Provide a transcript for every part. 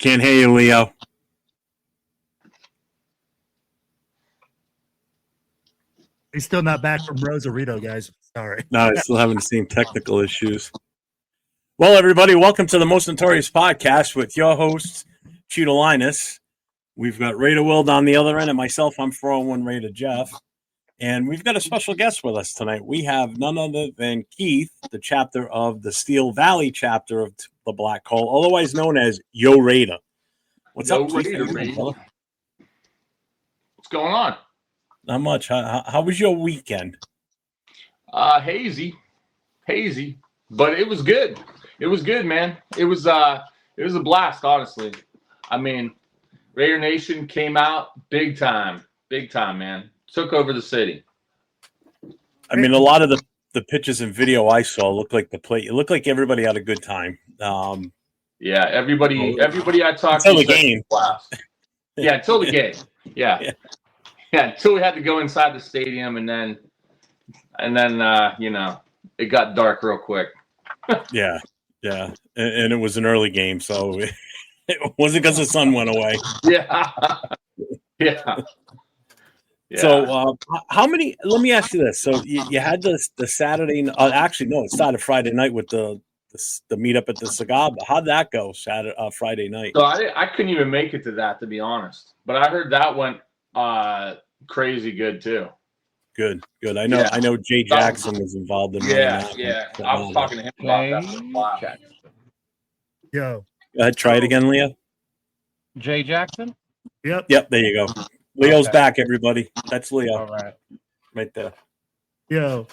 Can't hear you, Leo. He's still not back from Rosarito, guys. Sorry. No, I'm still having the same technical issues. Well, everybody, welcome to the Most Notorious Podcast with your hosts, Chidolinus. We've got Raider Will on the other end, and myself, I'm 401 Raider Jeff. And we've got a special guest with us tonight. We have none other than Keith, the chapter of the Steel Valley chapter of the Black Hole, otherwise known as Yo Raider. What's up, Keith? Raider, what's going on? Not much. How was your weekend? Hazy, but it was good. It was good, man. It was a blast, honestly. I mean, Raider Nation came out big time, man. Took over the city. I mean, a lot of the pictures and video I saw looked like the play. It looked like everybody had a good time. Yeah, everybody I talked until the game. Blast. Yeah, until the game. Yeah, until we had to go inside the stadium, and then it got dark real quick. Yeah, and it was an early game, so it wasn't because the sun went away. Yeah. So, how many? Let me ask you this: so you had the Saturday? Actually, no, it started Friday night with the meetup at the cigar. But how'd that go? Friday night. So I couldn't even make it to that, to be honest. But I heard that went crazy good too. Good. I know Jay Jackson was involved in that. Yeah. I was talking to him about that. Yo. Go ahead, try it again, Leo. Jay Jackson? Yep, there you go. Leo's back, everybody. That's Leo. All right there. Yo.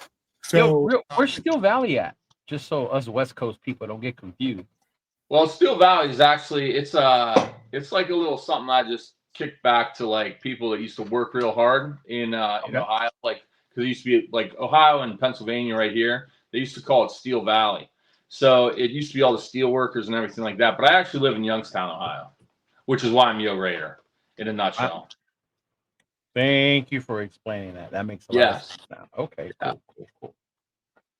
So where's Steel Valley at? Just so us West Coast people don't get confused. Well, Steel Valley is actually it's like a little something I just kicked back to, like, people that used to work real hard in Ohio, like, because it used to be like Ohio and Pennsylvania right here. They used to call it Steel Valley. So it used to be all the steel workers and everything like that. But I actually live in Youngstown, Ohio, which is why I'm Yo Raider in a nutshell. Thank you for explaining that. That makes a lot of sense now. Okay, cool.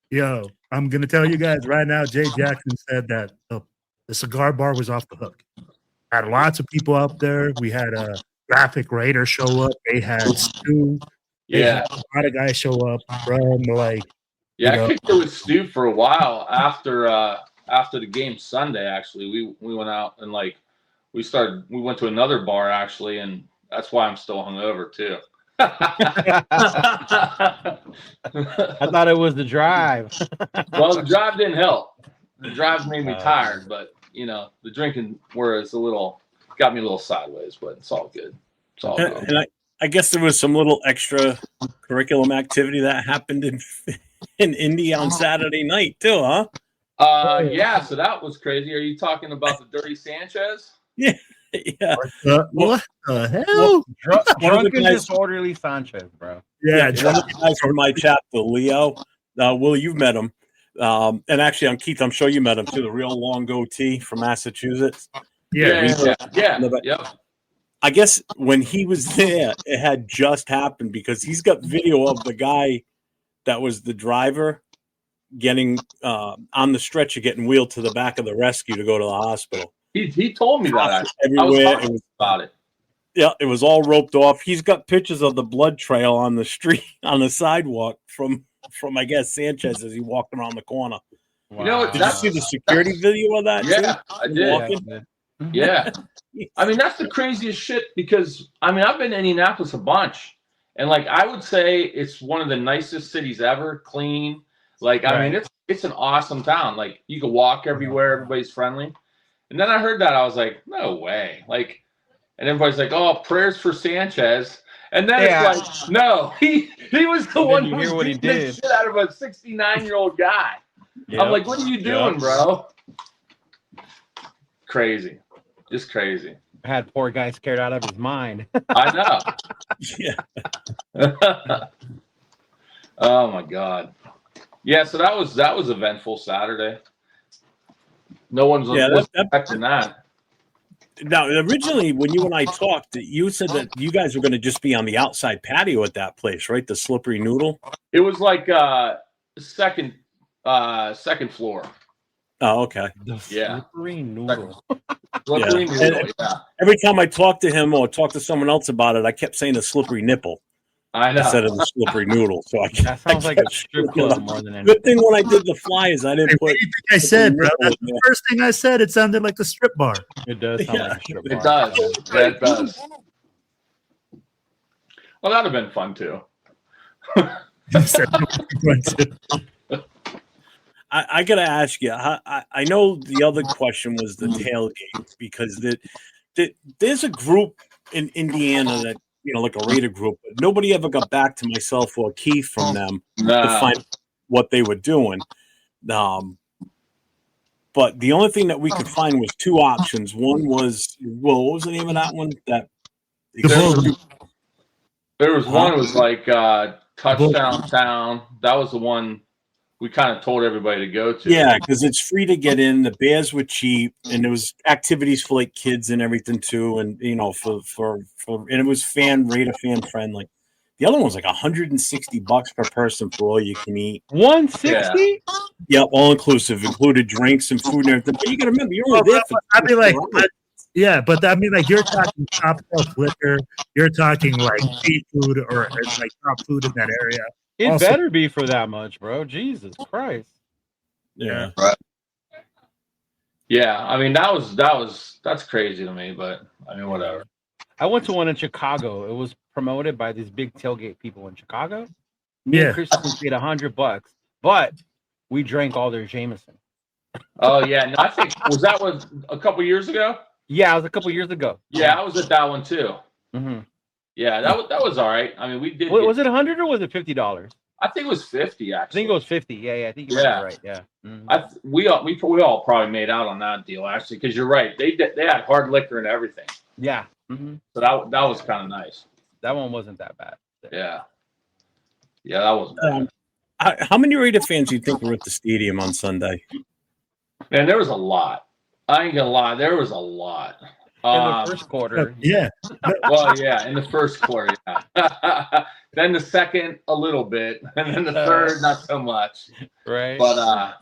Yo, I'm going to tell you guys right now, Jay Jackson said that the cigar bar was off the hook. Had lots of people up there. We had a graphic Raider show up. They had Stu. Yeah. A lot of guys show up from, like, I kicked it with Stu for a while after the game Sunday. Actually, we went out and, like, we went to another bar actually, and that's why I'm still hungover too. I thought it was the drive. Well, the drive didn't help. The drive made me tired, but the drinking got me a little sideways, but it's all good. It's all good. And I guess there was some little extra curriculum activity that happened in Indy on Saturday night too, huh? Yeah. So that was crazy. Are you talking about the Dirty Sanchez? Yeah. What the hell? Drunken disorderly Sanchez, bro. Yeah, one of the guys from my chapter, Leo. Will, you've met him. And actually, on Keith, I'm sure you met him too. The real long goatee from Massachusetts. Yeah. I guess when he was there, it had just happened because he's got video of the guy that was the driver getting on the stretcher, getting wheeled to the back of the rescue to go to the hospital. He told me that. Everywhere. I was talking about it. Yeah, it was all roped off. He's got pictures of the blood trail on the street, on the sidewalk from I guess Sanchez as he walked around the corner. Wow. Did you see the security video of that? Yeah, too? I did. Yeah. I mean, that's the craziest shit because I've been to Indianapolis a bunch, and, like, I would say it's one of the nicest cities ever. Clean, like, I mean, it's an awesome town. Like, you can walk everywhere, everybody's friendly. And then I heard that, I was like, no way. Like, and everybody's like, oh, prayers for Sanchez. And then it's like, no, he was the one who was beating the shit out of a 69-year-old guy. Yep. I'm like, what are you doing, bro? Crazy. Just crazy. I had poor guy scared out of his mind. I know. Yeah. Oh my God. Yeah, so that was eventful Saturday. No one's expecting that. Now, originally, when you and I talked, you said that you guys were going to just be on the outside patio at that place, right? The Slippery Noodle. It was like second floor. Oh, okay. The Yeah. slippery noodle. Slippery Yeah. noodle, yeah. Every time I talked to him or talked to someone else about it, I kept saying the slippery nipple I know. instead of the slippery noodle. So That sounds like a strip club more than Good anything. thing when I did the flyers, I Hey, didn't what put. do you think I said, bro? That's Yeah. the first thing I said. It sounded like a strip bar. It does sound Yeah. like a strip It bar. does. Yeah, it does. Well, that'd have been fun too. He said, I gotta ask you. I know the other question was the tailgate because there's a group in Indiana that like a Raider group, but nobody ever got back to myself or Keith from them to Nah. find what they were doing. But the only thing that we could find was two options. One was, well, what was the name of that one? There was one. It was like Touchdown Town. That was the one we kind of told everybody to go to. Yeah, because it's free to get in. The bears were cheap, and there was activities for like kids and everything too, and for and it was Raider fan friendly. The other one was like $160 per person for all you can eat. 160? Yeah, all inclusive, included drinks and food and everything. But you got to remember, you're only there for. I mean, like, but I mean, like, you're talking top shelf liquor. You're talking like seafood or like top food in that area. It Also- better be for that much, bro. Jesus Christ. Yeah. Yeah, I mean that's crazy to me, but I mean whatever. I went to one in Chicago. It was promoted by these big tailgate people in Chicago. Me Yeah. and Christian paid $100, but we drank all their Jameson. Oh yeah, no, I think was a couple years ago? Yeah, it was a couple years ago. Yeah, I was at that one too. Mm-hmm. Yeah, that was all right. I mean, we did. Was it $100 or was it $50? I think it was 50 I actually. think it was 50. Yeah, I think you're right. Yeah. Mm-hmm. We all probably made out on that deal actually because you're right. They had hard liquor and everything. Yeah. Mm-hmm. So that was kind of nice. That one wasn't that bad. Yeah, that wasn't bad. How many Raider fans do you think were at the stadium on Sunday? Man, there was a lot. I ain't gonna lie, there was a lot. In the first quarter. Yeah. Well, yeah, in the first quarter, yeah. Then the second, a little bit, and then the third, not so much. Right. But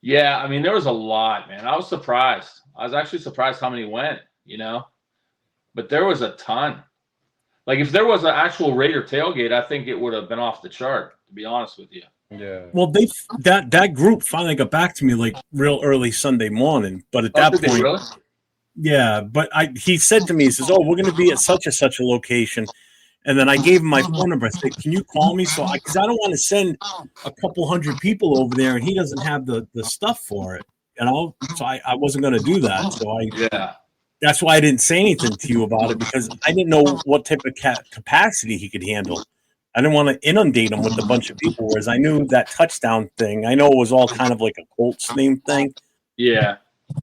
yeah, I mean, there was a lot, man. I was surprised. I was actually surprised how many went. But there was a ton. Like if there was an actual Raider tailgate, I think it would have been off the chart. To be honest with you. Yeah. Well, that group finally got back to me like real early Sunday morning. But at that did they point, really? yeah. But he said to me, he says, "Oh, we're going to be at such and such a location." And then I gave him my phone number. I said, "Can you call me?" Because I don't want to send a couple hundred people over there, and he doesn't have the stuff for it. So I wasn't going to do that. So that's why I didn't say anything to you about it because I didn't know what type of capacity he could handle. I didn't want to inundate him with a bunch of people, whereas I knew that touchdown thing. I know it was all kind of like a Colts name thing. Yeah.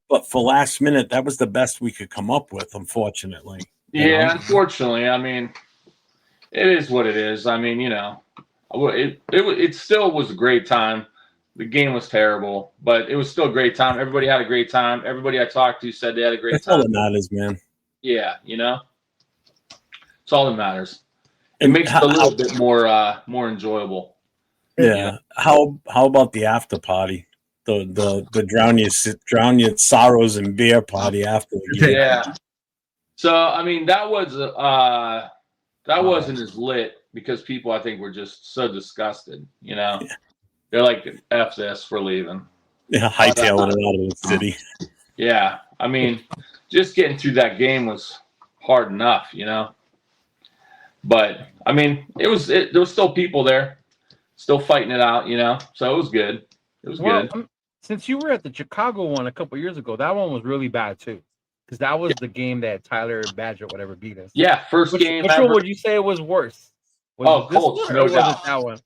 But for last minute, that was the best we could come up with, unfortunately. Yeah, unfortunately. I mean, it is what it is. I mean, it still was a great time. The game was terrible, but it was still a great time. Everybody had a great time. Everybody I talked to said they had a great That's time. all that matters, man. Yeah, it's all that matters. It makes it a little bit more enjoyable. Yeah. How about the after party? The drown your sorrows and beer party after the game. Yeah. So I mean that wasn't as lit because people I think were just so disgusted. Yeah. They're like, F this, we're leaving. Yeah, hightailing it out of the city. Yeah. I mean, just getting through that game was hard enough, But I mean, there was still people there, still fighting it out, So it was good. It was good. Since you were at the Chicago one a couple years ago, that one was really bad too, because that was the game that Tyler Badger whatever beat us. Yeah, first game. Which one would you say was worse? Was it this Colts, one, no or was doubt. it that one?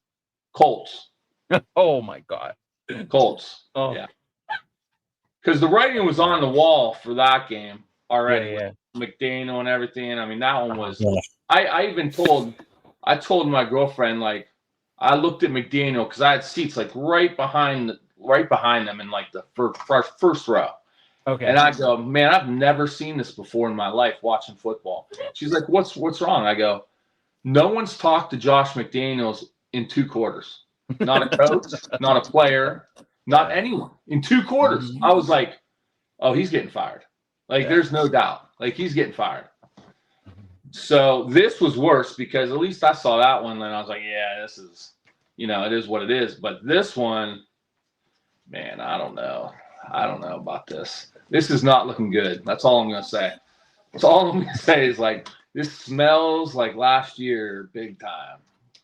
Colts. Oh my God. Colts. Oh yeah. Because the writing was on the wall for that game already. Yeah. McDaniel and everything. I mean, that one was. Yeah. I even told my girlfriend, like, I looked at McDaniel because I had seats like right behind them in like the first row. Okay. And I go, man, I've never seen this before in my life watching football. She's like, what's wrong? I go, no one's talked to Josh McDaniels in 2 quarters. Not a coach, not a player, Not anyone. In 2 quarters, I was like, oh, he's getting fired. Like, there's no doubt. Like, he's getting fired. So this was worse because at least I saw that one and I was like, yeah, this is, it is what it is. But this one, man, I don't know. I don't know about this. This is not looking good. That's all I'm going to say. That's all I'm going to say is, like, this smells like last year big time,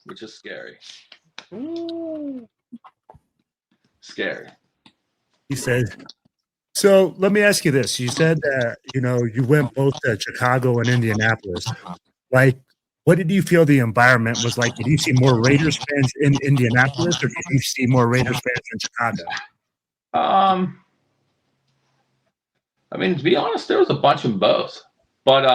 which is scary. Ooh. Scary. He said, so let me ask you this. You said that, you went both to Chicago and Indianapolis. Like, what did you feel the environment was like? Did you see more Raiders fans in Indianapolis or did you see more Raiders fans in Chicago? I mean, to be honest, there was a bunch in both. But,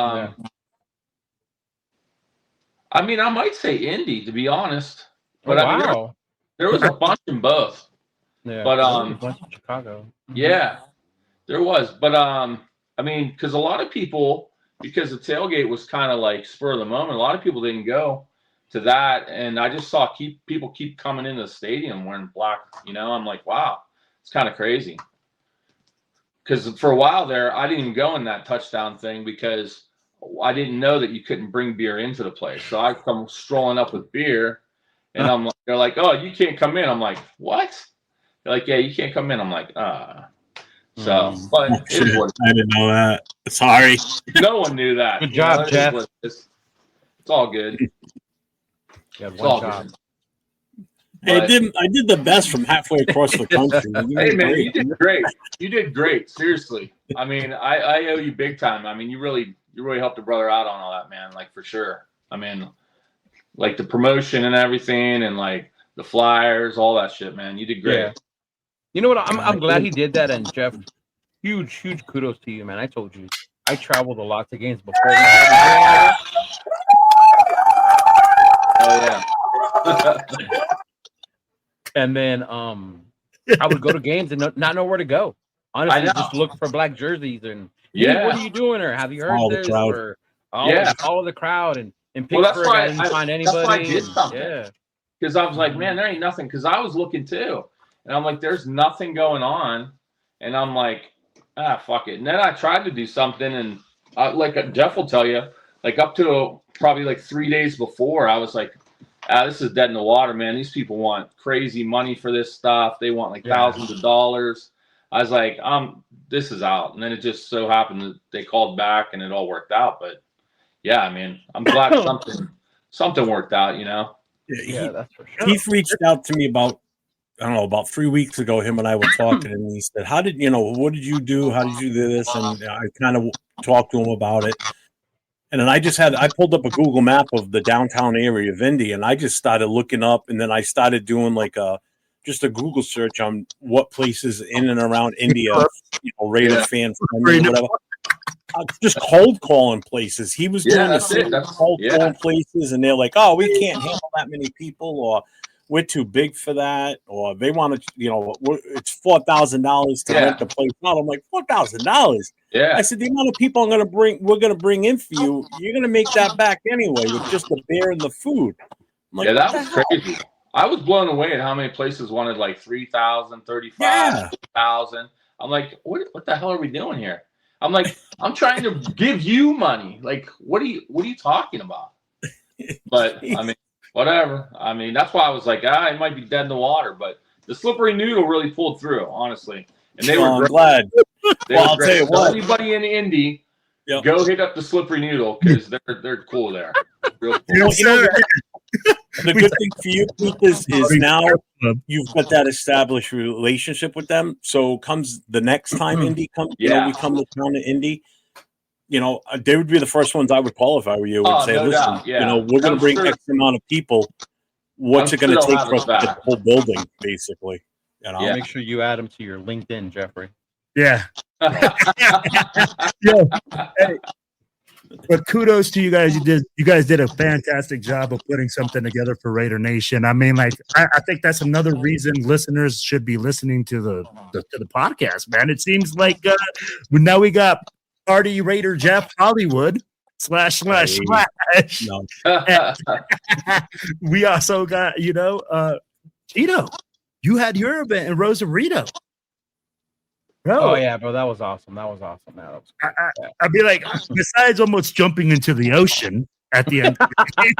I mean, I might say Indy, to be honest. But I mean, there was a bunch in both. Yeah, but a bunch in Chicago. Yeah, there was. But I mean, because a lot of people, because the tailgate was kind of like spur of the moment, a lot of people didn't go to that, and I just saw people keep coming into the stadium wearing black. I'm like, wow, it's kind of crazy. Because for a while there, I didn't even go in that touchdown thing because I didn't know that you couldn't bring beer into the place. So I come strolling up with beer, and they're like, oh, you can't come in. I'm like, what? They're like, yeah, you can't come in. I'm like, So, but I didn't know that. Sorry. No one knew that. Good job, Jeff. It's all good. You had one job. Good. Hey, I did the best from halfway across the country. Hey, man, you did great. You did great. Seriously. I mean, I owe you big time. I mean, you really helped a brother out on all that, man. Like, for sure. I mean, like the promotion and everything, and like the flyers, all that shit, man. You did great. Yeah. You know what? I'm glad he did that. And Jeff, huge kudos to you, man. I told you, I traveled a lot to games before. Oh yeah. And then I would go to games and not know where to go. Honestly, just look for black jerseys and what are you doing, or have you heard this, or follow the crowd and Pittsburgh. I didn't find anybody. That's why I did something. Because I was like, man, there ain't nothing. Because I was looking too, and I'm like, there's nothing going on, and I'm like, fuck it. And then I tried to do something, and like Jeff will tell you, like up to probably like 3 days before, I was like, this is dead in the water, man. These people want crazy money for this stuff. They want like thousands of dollars. I was like, this is out. And then it just so happened that they called back and it all worked out. But yeah, I mean, I'm glad something worked out, Yeah, that's for sure. Keith reached out to me about 3 weeks ago. Him and I were talking, and he said, what did you do? How did you do this? And I kind of talked to him about it. And then I pulled up a Google map of the downtown area of Indy, and I just started looking up, and then I started doing like just a Google search on what places in and around India, Raider fan friendly or whatever. Just cold calling places. He was doing the same cold calling places, and they're like, "Oh, we can't handle that many people," or "We're too big for that," or "They want to, it's $4,000 to rent the place out." I'm like, $4,000. Yeah. I said, the amount of people we're going to bring in for you, you're going to make that back anyway with just the beer and the food. I'm like, that was crazy. I was blown away at how many places wanted like 3,000, 35, 2,000. I'm like, what the hell are we doing here? I'm like, I'm trying to give you money. Like, what are you talking about? But I mean, whatever. I mean, that's why I was like, it might be dead in the water, but the slippery noodle really pulled through, honestly. And they were great. Glad. I'll tell you what. Anybody in Indy, go hit up the slippery noodle because they're cool there. Real cool. The good thing for you, Keith, is now you've got that established relationship with them. So comes the next time Indy comes, we come to town to Indy. They would be the first ones I would call if I were you. And say, listen, we're going to bring X amount of people. What's it going to take for us to get the whole building, basically? Make sure you add them to your LinkedIn, Jeffrey. Yeah. Hey, but kudos to you guys. You guys did a fantastic job of putting something together for Raider Nation. I mean, like, I think that's another reason listeners should be listening to the podcast, man. It seems like now we got Party Raider Jeff Hollywood / we also got, Chido. you had your event in Rosarito. Bro, Oh yeah, bro, that was awesome. That was awesome. Man, that was cool. I'd be like, besides almost jumping into the ocean at the end of the game,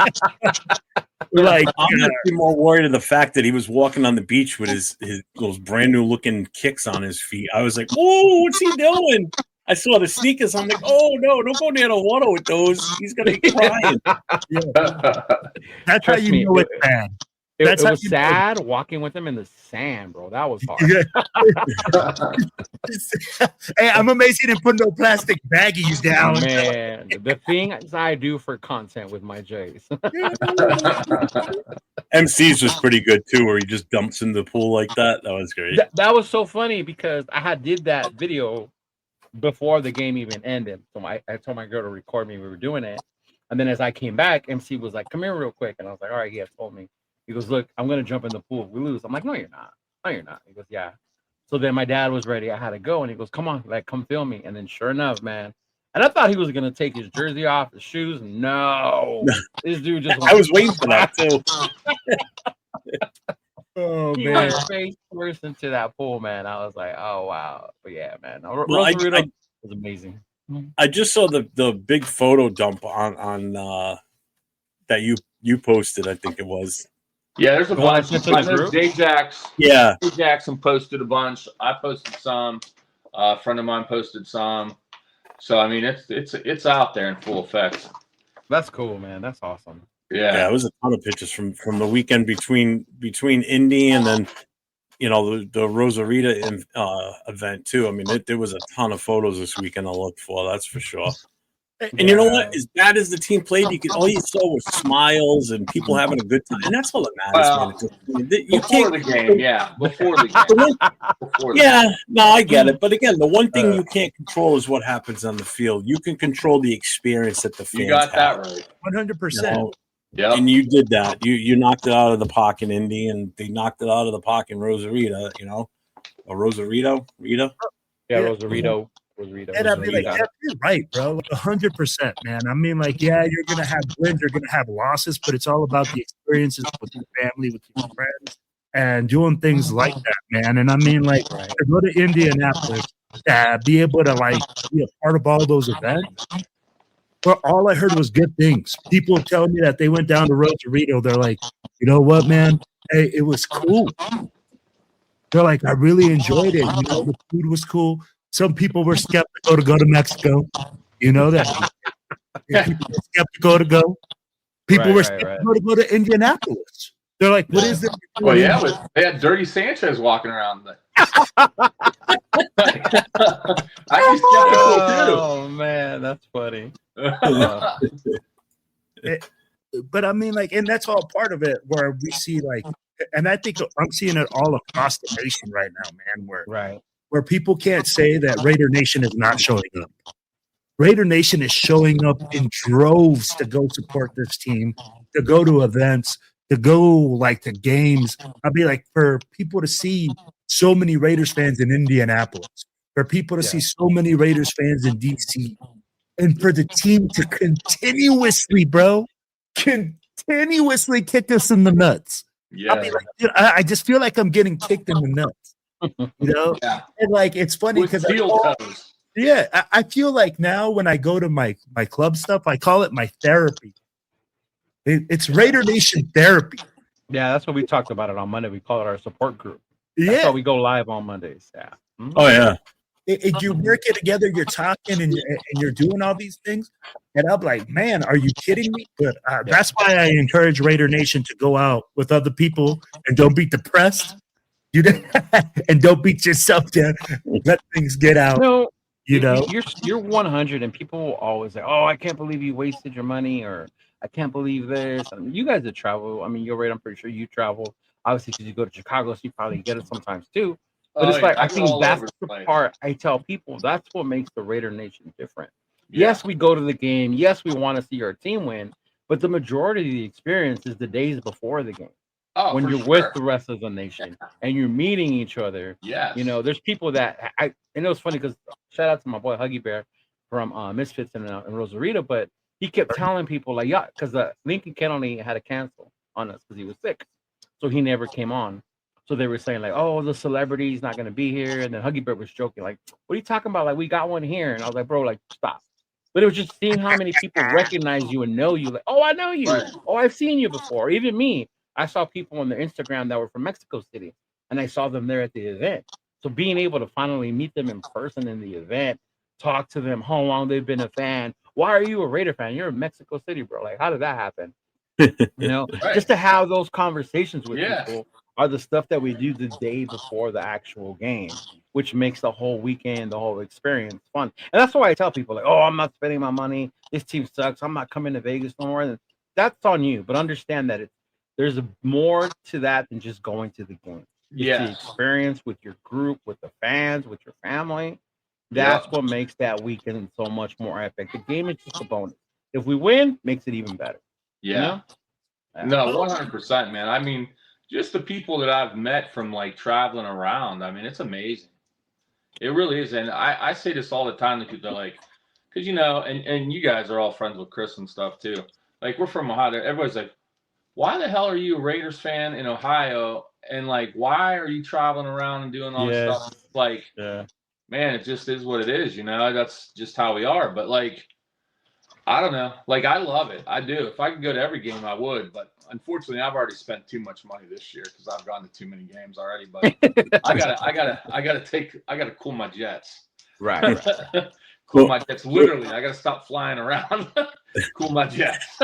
like, I'm actually more worried of the fact that he was walking on the beach with his those brand new looking kicks on his feet. I was like, "Oh, what's he doing?" I saw the sneakers. I'm like, "Oh no, don't go near the water with those. He's gonna be crying." That's how you know it's bad. It was sad walking with him in the sand, bro. That was hard. Hey, I'm amazed he didn't put no plastic baggies down. Man, the things I do for content with my Jays. MC's was pretty good too, where he just dumps in the pool like that. That was great. That was so funny because I did that video before the game even ended. So I told my girl to record me. We were doing it. And then as I came back, MC was like, "Come here real quick." And I was like, "All right, he has told me." He goes, "Look, I'm going to jump in the pool. If we lose." I'm like, "No, you're not. No, you're not." He goes, "Yeah." So then my dad was ready. I had to go. And he goes, "Come on, like, come film me." And then sure enough, man. And I thought he was going to take his jersey off, his shoes. No. This dude just I was waiting for that, too. Oh, he man. went face first into that pool, man. I was like, oh, wow. But yeah, man. Well, Rosarito was amazing. I just saw the big photo dump on that you posted, I think it was. Yeah, there's a bunch. I know Jay Yeah. Jay Jackson posted a bunch. I posted some. A friend of mine posted some. So I mean, it's out there in full effect. That's cool, man. That's awesome. Yeah, it was a ton of pictures from the weekend between Indy and then the Rosarito event too. I mean, there was a ton of photos this weekend to look for. That's for sure. And you know what? As bad as the team played, all you saw was smiles and people having a good time, and that's all that matters, man. Before the game. Yeah, no, I get it. But again, the one thing you can't control is what happens on the field. You can control the experience that the fans You got have. that right. 100%. Yeah, and you did that. You knocked it out of the park in Indy, and they knocked it out of the park in Rosarito. Or Rosarito, Rita. Yeah, Rosarito. And I'd be like, yeah, you're right, bro. 100%, man. I mean, like, yeah, you're gonna have wins, you're gonna have losses, but it's all about the experiences with your family, with your friends, and doing things like that, man. And I mean, like, to go to Indianapolis, be able to like be a part of all those events. But all I heard was good things. People telling me that they went down to Rosarito. They're like, you know what, man? Hey, it was cool. They're like, I really enjoyed it. The food was cool. Some people were skeptical to go to Mexico. You know that. People were skeptical to go. People were skeptical to go to Indianapolis. They're like, what is it? Well, yeah, they had Dirty Sanchez walking around. I was skeptical too. Oh, man, that's funny. But I mean, like, and that's all part of it where we see, like, and I think I'm seeing it all across the nation right now, man, where people can't say that Raider Nation is not showing up. Raider Nation is showing up in droves to go support this team, to go to events, to go like to games. I'd be like, for people to see so many Raiders fans in Indianapolis, for people to see so many Raiders fans in DC, and for the team to continuously kick us in the nuts. Yeah. I'll be like, dude, I just feel like I'm getting kicked in the nuts. Yeah. And like it's funny because I feel like now when I go to my club stuff, I call it my therapy. It's Raider Nation therapy. Yeah, that's what we talked about it on Monday. We call it our support group. Yeah, that's how we go live on Mondays. Yeah. Mm-hmm. Oh yeah. You work it together. You're talking and you're doing all these things, and I'm like, man, are you kidding me? But that's why I encourage Raider Nation to go out with other people and don't be depressed. And don't beat yourself down. Let things get out. No, you're 100, and people will always say, "Oh, I can't believe you wasted your money," or "I can't believe this." I mean, you guys that travel, I mean, you're right. I'm pretty sure you travel. Obviously, because you go to Chicago, so you probably get it sometimes too. But it's like I think that's the part I tell people. That's what makes the Raider Nation different. Yeah. Yes, we go to the game. Yes, we want to see our team win. But the majority of the experience is the days before the game. Oh, when you're with the rest of the nation and you're meeting each other. Yes. There's people that and it was funny because shout out to my boy Huggy Bear from Misfits in Rosarito, but he kept telling people like, yeah, because Lincoln Kennedy had to cancel on us because he was sick. So he never came on. So they were saying like, oh, the celebrity's not going to be here. And then Huggy Bear was joking like, what are you talking about? Like, we got one here. And I was like, bro, like, stop. But it was just seeing how many people recognize you and know you. Like, oh, I know you. Right. Oh, I've seen you before. Even me. I saw people on their Instagram that were from Mexico City, and I saw them there at the event. So being able to finally meet them in person in the event, talk to them, how long they've been a fan. Why are you a Raider fan? You're in Mexico City, bro. Like, how did that happen? Right. Just to have those conversations with people are the stuff that we do the day before the actual game, which makes the whole weekend, the whole experience fun. And that's why I tell people, like, oh, I'm not spending my money. This team sucks. I'm not coming to Vegas no more. And that's on you. But understand that there's more to that than just going to the game. It's the experience with your group, with the fans, with your family. That's what makes that weekend so much more epic. The game is just a bonus. If we win, makes it even better. Yeah. You know? No, 100%, man. I mean, just the people that I've met from like traveling around, I mean, it's amazing. It really is. And I say this all the time to people, like, because, you know, and you guys are all friends with Chris and stuff too. Like, we're from Ohio. Everybody's like, why the hell are you a Raiders fan in Ohio? And like, why are you traveling around and doing all this stuff? Like, man, it just is what it is, you know? That's just how we are. But like, I don't know. Like, I love it. I do. If I could go to every game, I would. But unfortunately, I've already spent too much money this year because I've gone to too many games already. But I gotta cool my jets. Right. Cool my jets. Literally, I gotta stop flying around. Cool my jets.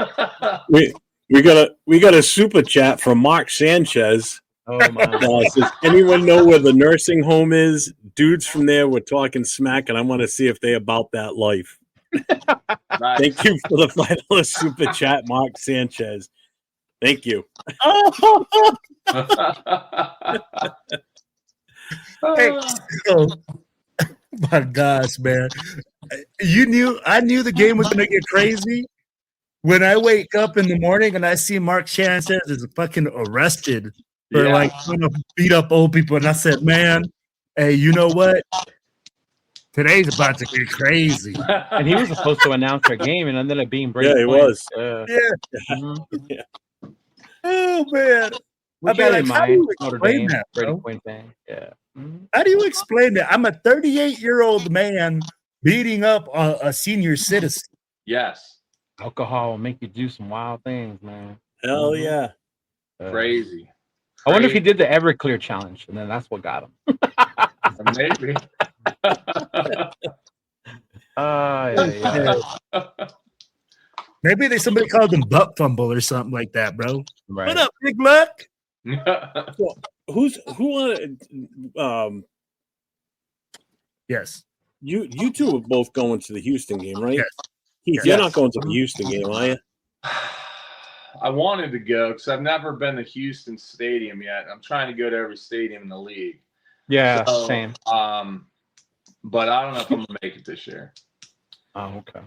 We got a super chat from Mark Sanchez. Oh my! Says, anyone know where the nursing home is? Dudes from there were talking smack, and I want to see if they about that life. Nice. Thank you for the $5 super chat, Mark Sanchez. Thank you. Hey, oh my gosh, man! I knew the game was gonna get crazy. When I wake up in the morning and I see Mark Sanchez is fucking arrested for like trying to beat up old people, and I said, "Man, hey, you know what? Today's about to get crazy." And he was supposed to announce our game, and ended up being Brady. Yeah, he was. Yeah. Oh man, Which I like, how do you explain that, bro? Yeah. How do you explain that? I'm a 38-year-old man beating up a senior citizen. Yes. Alcohol will make you do some wild things, man. Hell yeah. Crazy. I wonder if he did the Everclear challenge, and then that's what got him. Maybe. Maybe somebody called him butt fumble or something like that, bro. Right. What up, Big Luck? Well, who Yes. You two are both going to the Houston game, right? Yes. Heath, you're not going to the Houston game, are you? I wanted to go because I've never been to Houston Stadium yet. I'm trying to go to every stadium in the league. Yeah, same. But I don't know if I'm gonna make it this year. Oh, okay.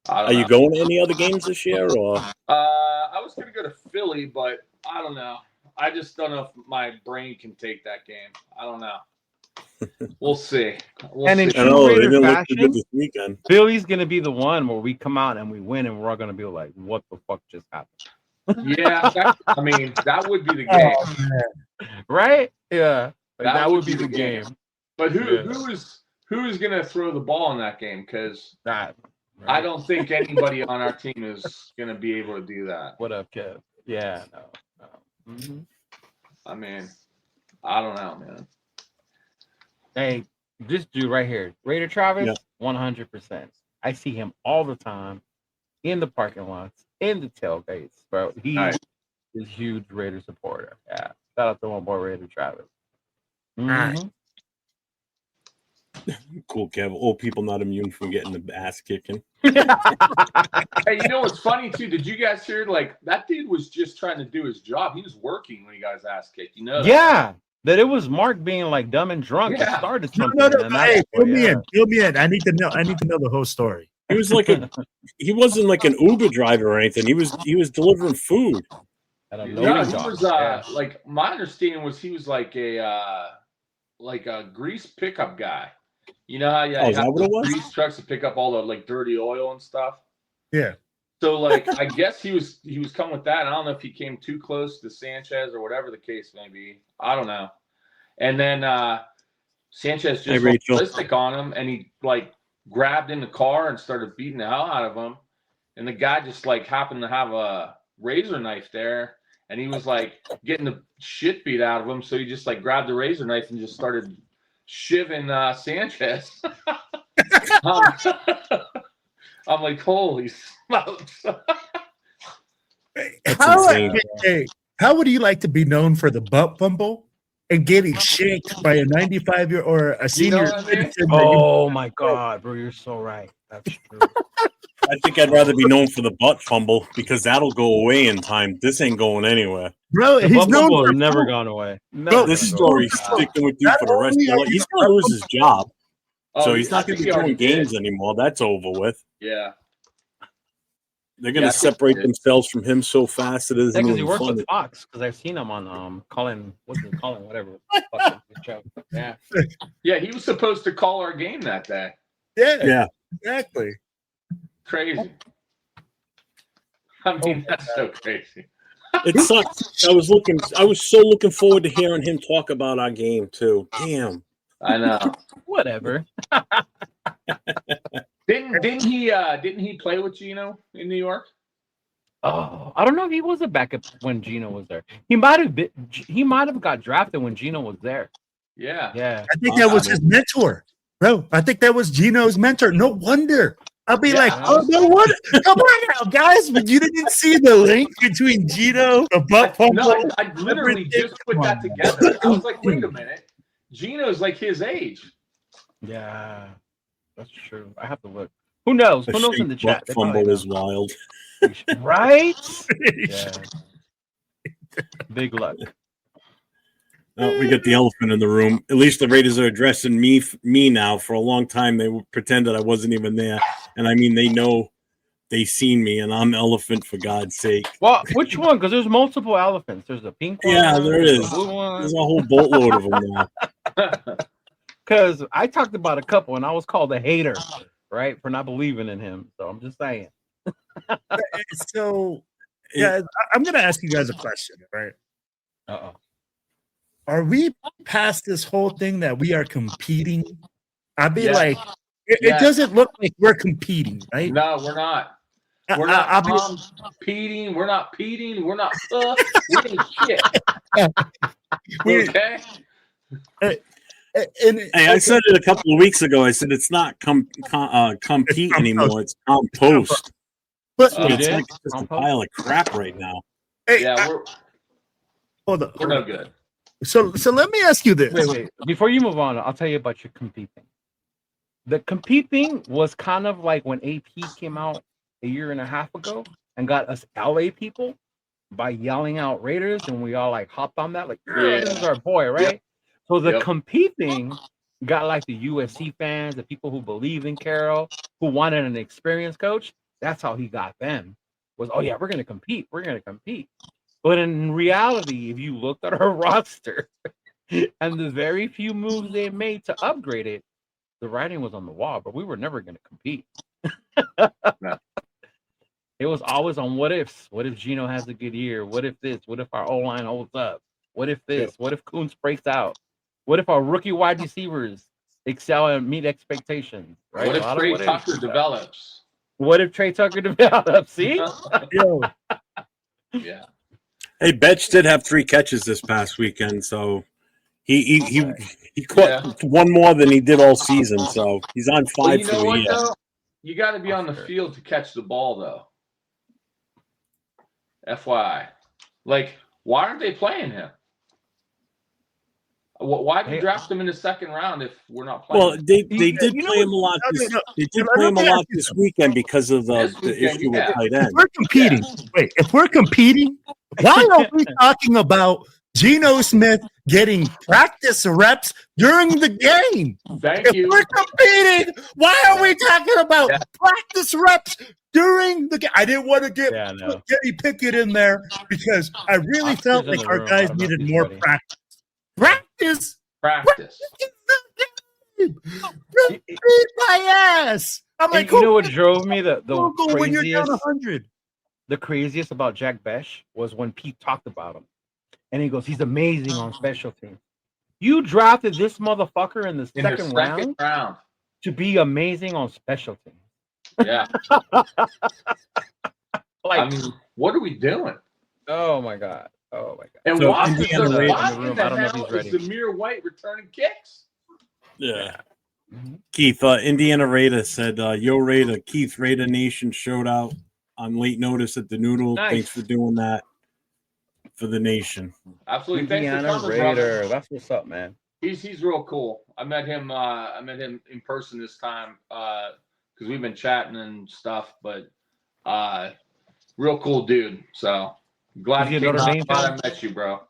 Are you going to any other games this year, or? I was gonna go to Philly, but I don't know. I just don't know if my brain can take that game. I don't know. We'll see. In true Raider fashion, this weekend, Philly's gonna be the one where we come out and we win, and we're all gonna be like, "What the fuck just happened?" Yeah, I mean that would be the game, right? Yeah, like, that would be the game. But who is gonna throw the ball in that game? Because I don't think anybody on our team is gonna be able to do that. What up, Kev? Yeah, no. Mm-hmm. I mean, I don't know, man. Hey, this dude right here, Raider Travis, 100%. I see him all the time in the parking lots, in the tailgates, bro. He is a huge Raider supporter. Yeah, shout out to my boy Raider Travis. Mm-hmm. Cool, Kev. Old people not immune from getting the ass kicking. Hey, you know what's funny too? Did you guys hear? Like that dude was just trying to do his job. He was working when he got his ass kicked. You know? Yeah. That it was Mark being like dumb and drunk that started something. No. Hey, fill me in. I need to know the whole story. He was like he wasn't like an Uber driver or anything. He was delivering food. He was like my understanding was he was like a grease pickup guy. You know how you have grease trucks to pick up all the like dirty oil and stuff. Yeah. So like I guess he was coming with that. I don't know if he came too close to Sanchez or whatever the case may be. I don't know. And then Sanchez just went ballistic on him, and he like grabbed in the car and started beating the hell out of him. And the guy just like happened to have a razor knife there, and he was like getting the shit beat out of him. So he just like grabbed the razor knife and just started shivving Sanchez. I'm like, holy smokes. How would you like to be known for the butt fumble and getting shanked by a 95-year or a senior? You know what I mean? Oh my God, bro, you're so right. That's true. I think I'd rather be known for the butt fumble because that'll go away in time. This ain't going anywhere. Bro, The he's butt known fumble for has never gone away. Bro, this story's sticking with you for the rest of your life. He's going to lose his job. So he's not going to be doing games anymore. That's over with. Yeah. They're going to separate themselves from him so fast it isn't because he even works funny. with Fox, because I've seen him on Colin, whatever. Yeah. Yeah, he was supposed to call our game that day. Yeah, exactly. Crazy. I mean, that's so crazy. It sucks. I was so looking forward to hearing him talk about our game too. Damn. I know. Whatever. Didn't he play with Gino in New York? Oh, I don't know if he was a backup when Gino was there. He might have got drafted when Gino was there. Yeah. Yeah. I think that was his mentor, bro. I think that was Gino's mentor. No wonder. I'll be like, oh, no wonder. Come on now, guys. But you didn't see the link between Gino, the butt fumble. No, I literally just put that together. I was like, wait a minute. Gino's like his age. Yeah. That's true. I have to look. Who knows? Who knows in the chat? Butt fumble is wild. Right? Yeah. Big luck. We got the elephant in the room. At least the Raiders are addressing me now. For a long time, they pretended I wasn't even there. And I mean, they know they seen me, and I'm elephant for God's sake. Well, which one? Because there's multiple elephants. There's a pink one. Yeah, there is. Blue one. There's a whole boatload of them now. Because I talked about a couple, and I was called a hater, right, for not believing in him. So I'm just saying. So, yeah, I'm going to ask you guys a question, right? Uh-oh. Are we past this whole thing that we are competing? I'd be like, it doesn't look like we're competing, right? No, we're not. We're not competing. We're not peating. We're not we ain't shit. Okay? Hey, I said it a couple of weeks ago. I said it's not compete anymore. It's compost. But it's like just a pile of crap right now. Hey, yeah, hold on. We're no good. So let me ask you this. Wait. Before you move on, I'll tell you about your compete thing. The compete thing was kind of like when AP came out a year and a half ago and got us LA people by yelling out Raiders, and we all like hopped on that, like, this is our boy, right? Yep. So the compete thing got like the USC fans, the people who believe in Carroll, who wanted an experienced coach. That's how he got them. Was, oh yeah, we're gonna compete. But in reality, if you looked at our roster and the very few moves they made to upgrade it, the writing was on the wall, but we were never going to compete. No. It was always on what ifs. What if Gino has a good year? What if this? What if our O-line holds up? What if this? What if Kuntz breaks out? What if our rookie wide receivers excel and meet expectations? Right? What if Trey Tucker develops? What if Trey Tucker develops? See? Yeah. Hey, Betch did have 3 catches this past weekend, so he caught one more than he did all season. So he's on 5 for the year. Though? You got to be on the field to catch the ball, though. FYI, like, why aren't they playing him? Why did you draft him in the second round if we're not playing? Well, they did play him a lot. They did play him a lot this weekend because of the issue with tight end. If we're competing, why are we talking about Geno Smith getting practice reps during the game? If we're competing, why are we talking about practice reps during the game? I didn't want to get Kenny Pickett in there because I really felt like our guys needed more practice. Practice. Beat my ass. I'm like, you know what drove me the when you're down 100. The craziest about Jack Besh was when Pete talked about him, and he goes, "He's amazing on special teams." You drafted this motherfucker in the In the second second round to be amazing on special teams. Yeah. Like, I mean, what are we doing? oh my god. And So why Indiana in the Raiders- I don't know if hell he's is ready. Zamir White returning kicks? Yeah. Mm-hmm. Keith, Indiana Raider said, Yo Raider, Keith Raider Nation showed out on late notice at the Noodle. Nice. Thanks for doing that for the nation. Absolutely. Indiana Thanks for coming, Raider. brother. That's what's up, man. He's real cool. I met him in person this time because we've been chatting and stuff, but real cool dude. So glad Is he a came Notre out. Dame Glad fan? I met you, bro.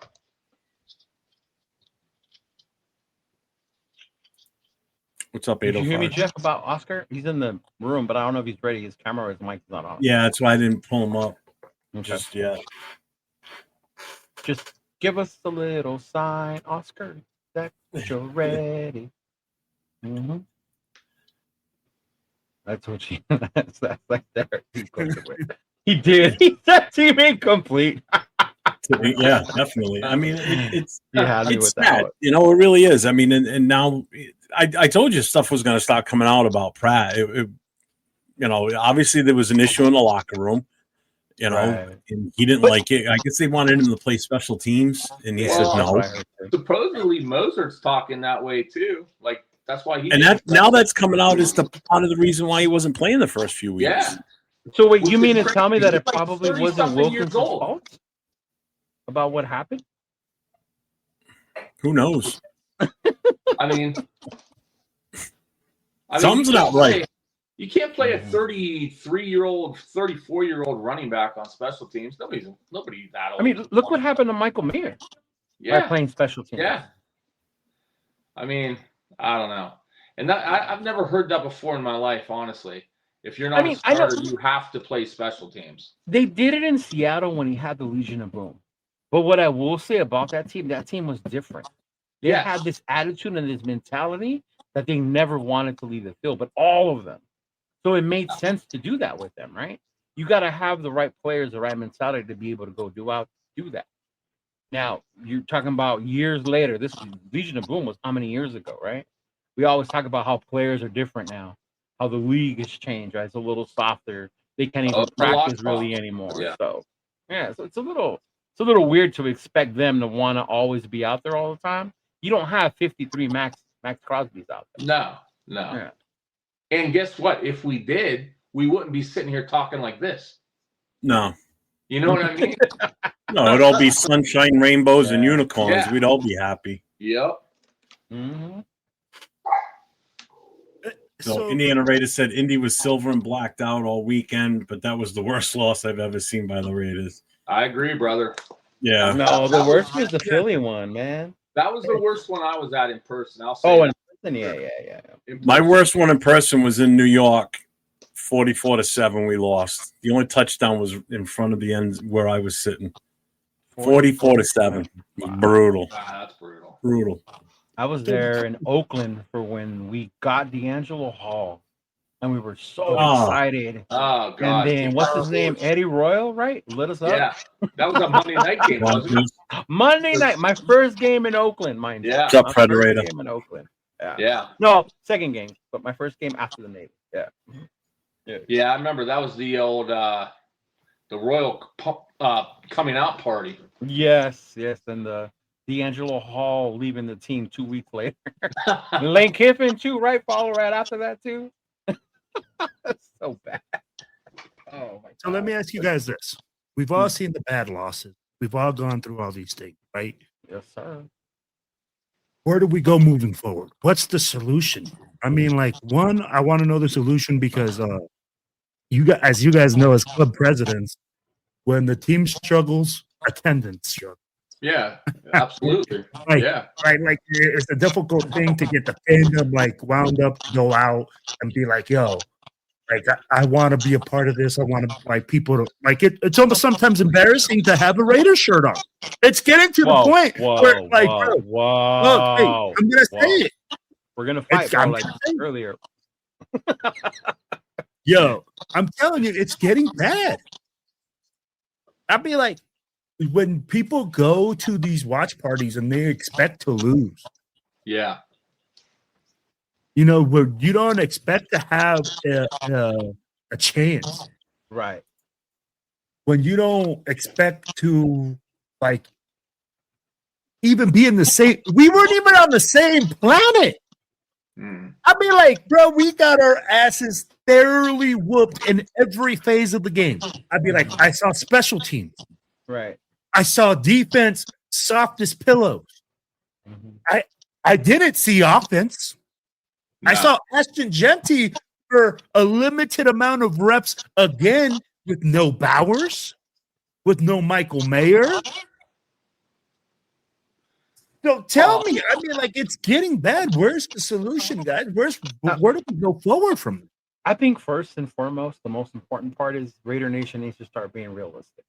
What's up, Did you hear me, 805? Jeff, about Oscar? He's in the room, but I don't know if he's ready. His camera or his mic is not on. Yeah, that's why I didn't pull him up Okay. just yet. Just give us a little sign, Oscar, that you're ready. Mm-hmm. That's what she. That's like there. He did. He said team incomplete. Yeah, definitely. I mean, it's You had me it's with that sad. one. You know, it really is. I mean, and now I told you stuff was going to start coming out about Pratt. You know, obviously there was an issue in the locker room. You know, Right. and he didn't like it. I guess they wanted him to play special teams, and he said no. Supposedly Mozart's talking that way too. Like that's why he. And that now that's coming out is the part of the reason why he wasn't playing the first few weeks. Yeah. So wait, Which you is mean to crazy. tell me that He's it like probably 30 wasn't something years Wilkins' old. fault about what happened? Who knows? I mean, Something's you not can't right. play- You can't play a 33-year-old, 34-year-old running back on special teams. Nobody that old. I mean, look what happened to Michael Mayer by Yeah, playing special teams. yeah. I mean, I don't know, and that I've never heard that before in my life. Honestly, if you're not a I know- starter, you have to play special teams. They did it in Seattle when he had the Legion of Boom. But what I will say about that team was different. They Yes. had this attitude and this mentality that they never wanted to leave the field, but all of them. So it made sense to do that with them, right? You got to have the right players, the right mentality to be able to go do that. Now, you're talking about years later. This Legion of Boom was how many years ago, right? We always talk about how players are different now, how the league has changed, right? It's a little softer. They can't even A lot practice really softer, anymore. yeah. So, yeah, so it's a little weird to expect them to want to always be out there all the time. You don't have 53 Max Crosby's out there. No. Yeah. And guess what? If we did, we wouldn't be sitting here talking like this. No, You know what I mean? no, it'd all be sunshine, rainbows, and Yeah. unicorns. Yeah. We'd all be happy. Yep. Mm-hmm. So Indiana Raiders said Indy was silver and blacked out all weekend, but that was the worst loss I've ever seen by the Raiders. I agree, brother. Yeah. No, the worst was the Philly one, man. That was the worst one I was at in person. I'll say. Oh, that. yeah. In My person. worst one in person was in New York, 44-7. We lost. The only touchdown was in front of the end where I was sitting. 44-7. Wow. Brutal. That's brutal. Brutal. I was there in Oakland for when we got D'Angelo Hall, and we were so Oh. excited. Oh god. And then what's his name? Eddie Royal, right? Lit us up. Yeah, that was a Monday night game, wasn't it? Monday night, my first game in Oakland, mind you. Yeah. What's up, My first Federator? game in Oakland. Yeah. Yeah, No, second game, but my first game after the Navy. Yeah. yeah. I remember that was the old the Royal coming out party. Yes, and the D'Angelo Hall leaving the team 2 weeks later. And Lane Kiffin too, right? Follow right after that too. That's so bad. Oh my god. So let me ask you guys this. We've all seen the bad losses. We've all gone through all these things, right? Yes, sir. Where do we go moving forward? What's the solution? I mean, like, one, I want to know the solution because you guys, as you guys know, as club presidents, when the team struggles, attendance struggles. Yeah, absolutely. Right. Yeah, Right, like it's a difficult thing to get the fandom like wound up to go out and be like, "Yo, like I want to be a part of this. I want to like people to like it." It's almost sometimes embarrassing to have a Raider shirt on. It's getting to the point where like, bro, look, hey, I'm gonna say it. We're gonna fight, bro, I'm like gonna say it. earlier. Yo, I'm telling you, it's getting bad. I'd be like, when people go to these watch parties and they expect to lose, Yeah. You know, where you don't expect to have a chance. Right. When you don't expect to, like, even be in the same, we weren't even on the same planet. I mean, like, bro, we got our asses thoroughly whooped in every phase of the game. I'd be like, I saw special teams. Right. I saw defense soft as pillows. I didn't see offense. No. I saw Ashton Genty for a limited amount of reps again with no Bowers, with no Michael Mayer. So tell me, I mean, like, it's getting bad. Where's the solution, guys? Where do we go forward from it? I think first and foremost, the most important part is Raider Nation needs to start being realistic.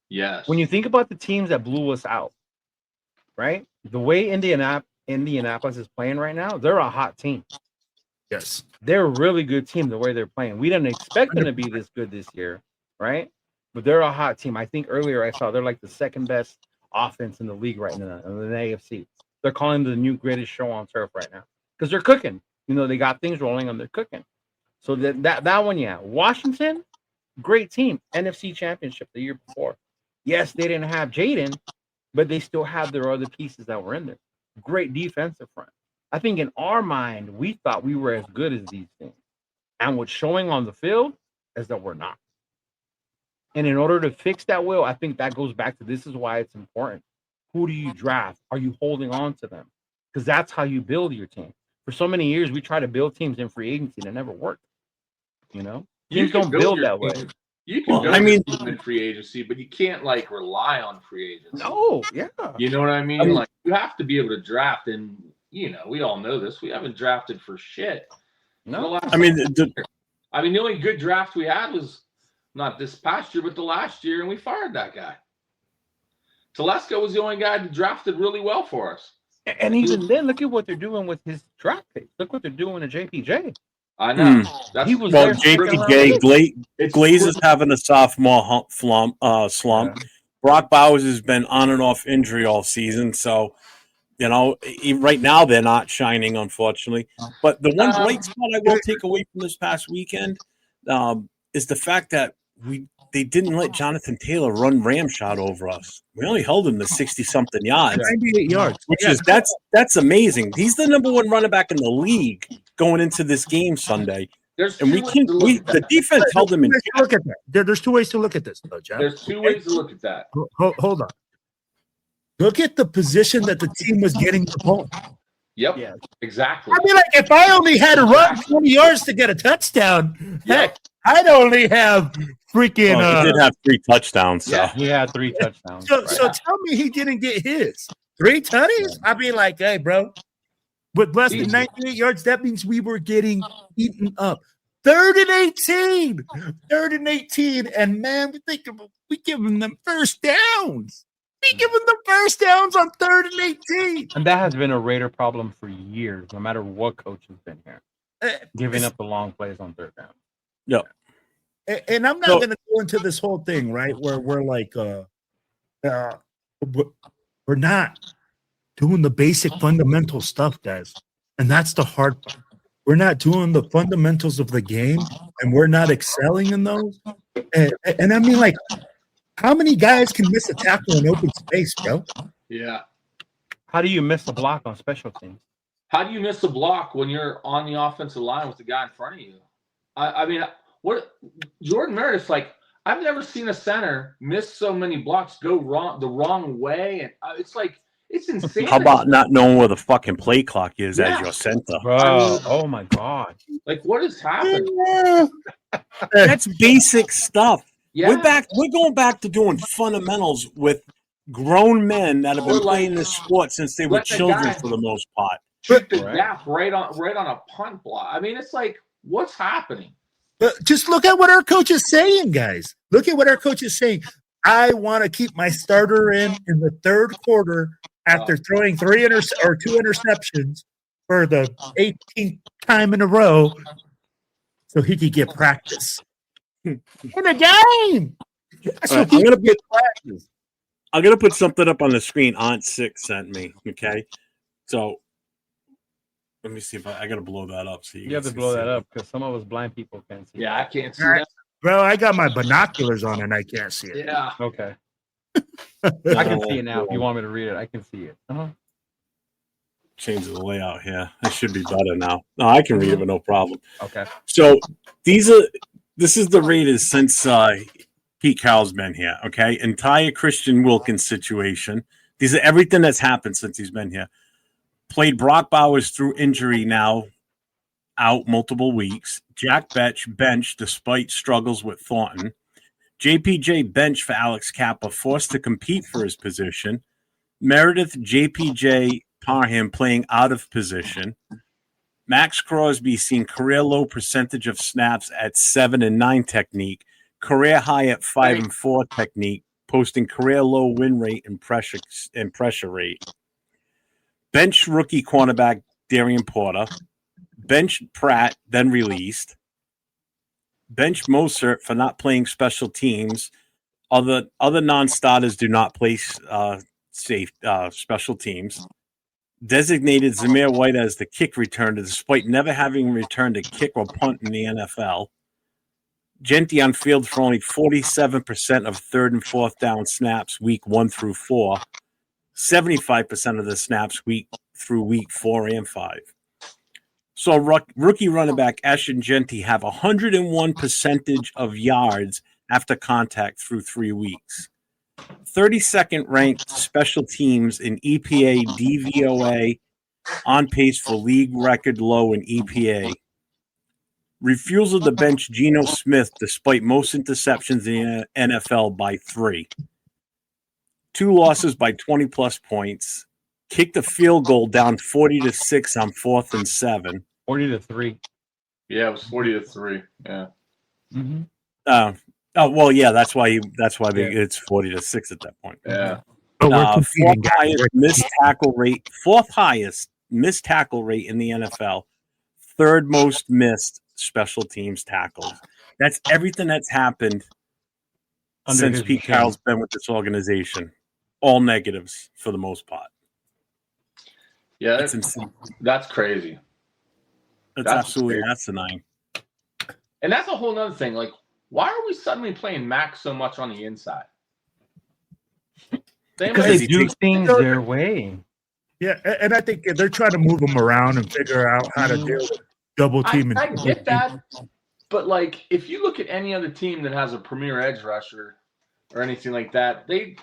Yes. When you think about the teams that blew us out, right? The way Indianapolis is playing right now, they're a hot team. Yes. They're a really good team the way they're playing. We didn't expect them to be this good this year, right? But they're a hot team. I think earlier I saw they're like the second best offense in the league right now in the AFC. They're calling the new greatest show on turf right now because they're cooking. You know, they got things rolling and they're cooking. So that one, yeah. Washington, great team. NFC Championship the year before. Yes, they didn't have Jaden, but they still have their other pieces that were in there. Great defensive front. I think in our mind, we thought we were as good as these things. And what's showing on the field is that we're not. And in order to fix that, Will, I think that goes back to this is why it's important. Who do you draft? Are you holding on to them? Because that's how you build your team. For so many years, we try to build teams in free agency and it never worked. You know? Teams don't build that way. You can build in free agency, but you can't, like, rely on free agency. No, yeah. You know what I mean? Like, you have to be able to draft, and, you know, we all know this. We haven't drafted for shit. No. I mean, the only good draft we had was not this past year, but the last year, and we fired that guy. Telesco was the only guy that drafted really well for us. And even then, look at what they're doing with his draft pick. Look what they're doing to JPJ. I know. He was well, JPJ, Glaze is having a sophomore slump. Yeah. Brock Bowers has been on and off injury all season, so you know, right now they're not shining, unfortunately. But the one bright spot I will take away from this past weekend is the fact that they didn't let Jonathan Taylor run ramshot over us. We only held him to 60-something yards. 98 yards. Which is that's amazing. He's the number one running back in the league going into this game Sunday. The defense held him in. Look at that. There's two ways to look at this, though, Jeff. There's two ways to look at that. Hold on. Look at the position that the team was getting the ball. Yep. Yeah. Exactly. I mean, like, if I only had to run 20 yards to get a touchdown, heck, I'd only have freaking. He did have 3 touchdowns. So. Yeah, he had 3 touchdowns. So tell me he didn't get his 3 tutties. Yeah. I'd be like, hey, bro, with less than 98 yards, that means we were getting eaten up. 3rd and 18, and man, we giving them first downs. We giving them first downs on 3rd and 18. And that has been a Raider problem for years, no matter what coach has been here. Giving up the long plays on 3rd down. Yep. And I'm not going to go into this whole thing, right, where we're like, we're not doing the basic fundamental stuff, guys. And that's the hard part. We're not doing the fundamentals of the game, and we're not excelling in those. And I mean, like, how many guys can miss a tackle in open space, bro? Yeah. How do you miss a block on special teams? How do you miss a block when you're on the offensive line with the guy in front of you? I mean, what Jordan Meredith's like, I've never seen a center miss so many blocks go the wrong way, and it's like it's insane. How about not knowing where the fucking play clock is as your center? Bro, I mean, oh my god! Like, what is happening? That's basic stuff. Yeah. We're going back to doing fundamentals with grown men that have been playing this sport since they were children for the most part. Shoot the gap right on a punt block. I mean, it's like, what's happening? Just look at what our coach is saying, guys. Look at what our coach is saying. I want to keep my starter in the 3rd quarter after throwing 2 interceptions for the 18th time in a row, so he could get practice in a game. I'm gonna put something up on the screen. Aunt 6 sent me. Okay, so Let me see if I got to blow that up. So you have to blow that up because some of us blind people can't see. Yeah, I can't see Right. that. Bro, I got my binoculars on and I can't see it. Yeah. Okay. I can see it now. If you want me to read it, I can see it. Change the layout here. That should be better now. No, I can read it, but no problem. Okay. So this is the Raiders since Pete Carroll's been here. Okay, entire Christian Wilkins situation. These are everything that's happened since he's been here. Played Brock Bowers through injury now, out multiple weeks. Jack Betch benched despite struggles with Thornton. JPJ benched for Alex Kappa, forced to compete for his position. Meredith JPJ Parham playing out of position. Max Crosby seen career low percentage of snaps at 7 and 9 technique, career high at 5 and 4 technique, posting career low win rate and pressure rate. Bench rookie cornerback Darian Porter. Bench Pratt, then released. Bench Mosert for not playing special teams. Other non-starters do not play special teams. Designated Zamir White as the kick returner despite never having returned a kick or punt in the NFL. Genty on field for only 47% of third and fourth down snaps week 1 through 4. 75% of the snaps week 4 and 5. So rookie running back Ashton Genty have 101 percentage of yards after contact through 3 weeks. 32nd ranked special teams in EPA DVOA, on pace for league record low in EPA. Refusal to bench Geno Smith despite most interceptions in the NFL by 3. 2 losses by 20-plus points. Kicked a field goal down 40-6 on 4th and 7. 40-3. Yeah, it was 40-3. Yeah. Mm-hmm. Well, yeah, that's why it's 40-6 at that point. Yeah. Fourth highest missed tackle rate in the NFL. Third most missed special teams tackles. That's everything that's happened since Pete Carroll's been with this organization. All negatives for the most part. Yeah, that's insane. That's crazy. That's absolutely asinine. And that's a whole nother thing. Like, why are we suddenly playing Max so much on the inside? Because they do things their way. Yeah, and I think they're trying to move them around and figure out how to deal with double team. I get that, but like, if you look at any other team that has a premier edge rusher or anything like that, they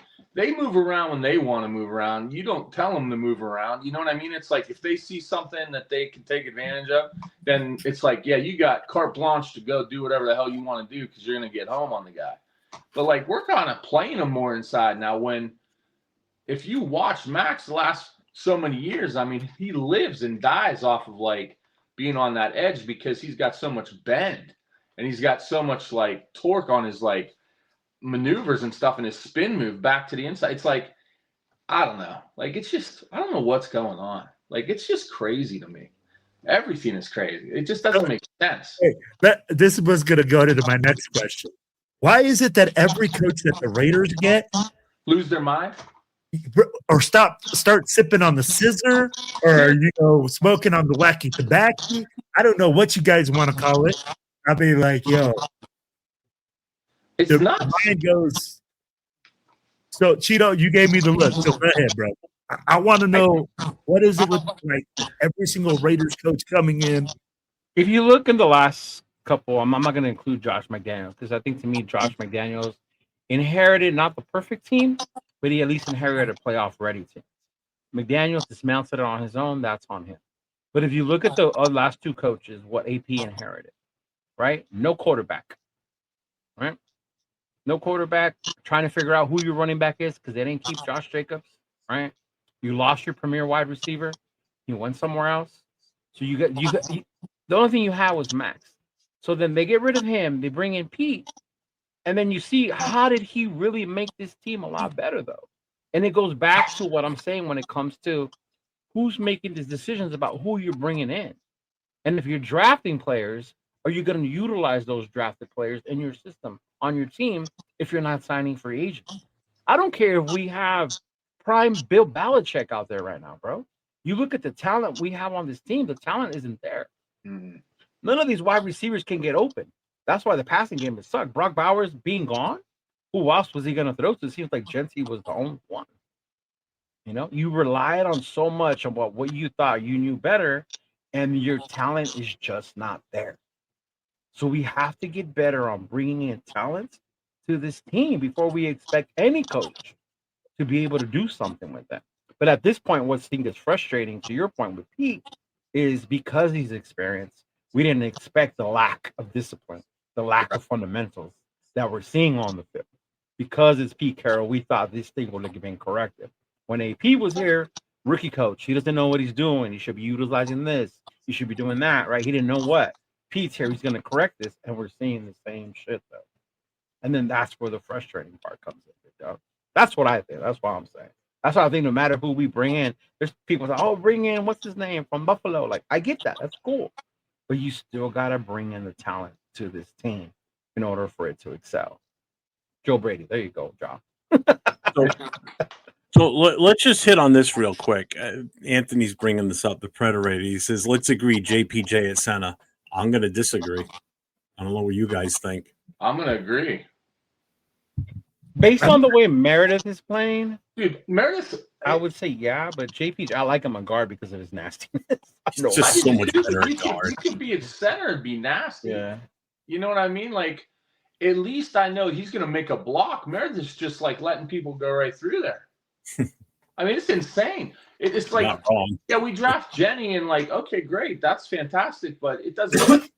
move around when they want to move around. You don't tell them to move around. You know what I mean? It's like if they see something that they can take advantage of, then it's like, yeah, you got carte blanche to go do whatever the hell you want to do because you're going to get home on the guy. But like, we're kind of playing him more inside now. If you watch Max the last so many years, I mean, he lives and dies off of like being on that edge because he's got so much bend and he's got so much like torque on his like maneuvers and stuff and his spin move back to the inside. It's like, I don't know. Like, it's just, I don't know what's going on. Like, it's just crazy to me. Everything is crazy. It just doesn't make sense. Hey, this was going to go to my next question. Why is it that every coach that the Raiders get lose their mind? Or start sipping on the scissor, or smoking on the wacky tobacco? I don't know what you guys want to call it. I'll be like, yo, it's not. Mind goes. So Cheeto, you gave me the look. So go ahead, bro. I want to know, what is it with like every single Raiders coach coming in? If you look in the last couple, I'm not going to include Josh McDaniels because I think to me Josh McDaniels inherited not the perfect team, but he at least inherited a playoff-ready team. McDaniels dismounted it on his own. That's on him. But if you look at the last 2 coaches, what AP inherited, right? No quarterback, right? No quarterback. Trying to figure out who your running back is because they didn't keep Josh Jacobs, right? You lost your premier wide receiver. He went somewhere else. So the only thing you had was Max. So then they get rid of him. They bring in Pete. And then you see, how did he really make this team a lot better, though? And it goes back to what I'm saying when it comes to who's making these decisions about who you're bringing in. And if you're drafting players, are you going to utilize those drafted players in your system on your team if you're not signing free agents? I don't care if we have prime Bill Belichick out there right now, bro. You look at the talent we have on this team, the talent isn't there. Mm-hmm. None of these wide receivers can get open. That's why the passing game has sucked. Brock Bowers being gone, who else was he going to throw to? It seems like Genty was the only one. You know, you relied on so much on what you thought you knew better, and your talent is just not there. So we have to get better on bringing in talent to this team before we expect any coach to be able to do something with that. But at this point, what I think is frustrating, to your point with Pete, is because he's experienced, we didn't expect the lack of discipline, the lack of fundamentals that we're seeing on the field. Because it's Pete Carroll, we thought this thing would have been corrected. When AP was here, rookie coach, he doesn't know what he's doing. He should be utilizing this. He should be doing that, right? He didn't know what. Pete's here, he's going to correct this, and we're seeing the same shit, though. And then that's where the frustrating part comes in. You know? That's what I think. That's what I'm saying. That's why I think no matter who we bring in, there's people say, oh, bring in, what's his name, from Buffalo. Like, I get that. That's cool. But you still got to bring in the talent to this team in order for it to excel. Joe Brady. There you go, John. So let's just hit on this real quick. Anthony's bringing this up, the Predator. He says, let's agree JPJ at center. I'm going to disagree. I don't know what you guys think. I'm going to agree. Based on the way Meredith is playing, dude, Meredith, I would say yeah, but JPJ, I like him on guard because of his nastiness. It's just so much better at guard. He could be at center and be nasty. Yeah. You know what I mean? Like, at least I know he's going to make a block. Meredith's just like letting people go right through there. I mean, it's insane. It's like, yeah, we draft Jenny and like, okay, great, that's fantastic, but it doesn't.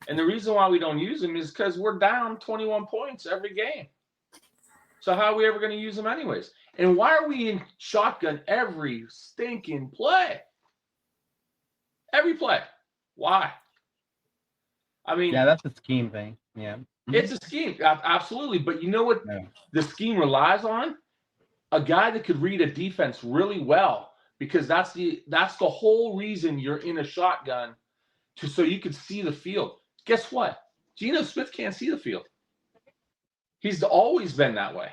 And the reason why we don't use him is because we're down 21 points every game. So how are we ever going to use him anyways? And why are we in shotgun every stinking play? Every play. Why? I mean, yeah, that's a scheme thing. Yeah. It's a scheme. Absolutely. But you know what the scheme relies on? A guy that could read a defense really well, because that's the whole reason you're in a shotgun, so you could see the field. Guess what? Geno Smith can't see the field. He's always been that way.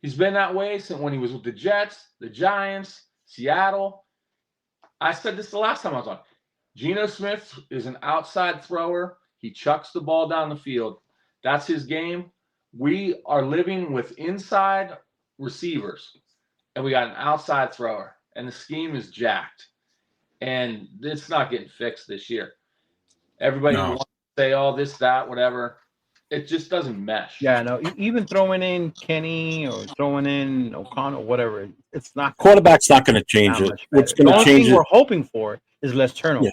He's been that way since when he was with the Jets, the Giants, Seattle. I said this the last time I was on. Geno Smith is an outside thrower. He chucks the ball down the field. That's his game. We are living with inside receivers, and we got an outside thrower, and the scheme is jacked. And it's not getting fixed this year. Everybody wants to say, oh, this, that, whatever. It just doesn't mesh. Yeah, no, even throwing in Kenny or throwing in O'Connell, whatever, it's not. Quarterback's not going to change it. What's going to change it? We're hoping for is less turnovers,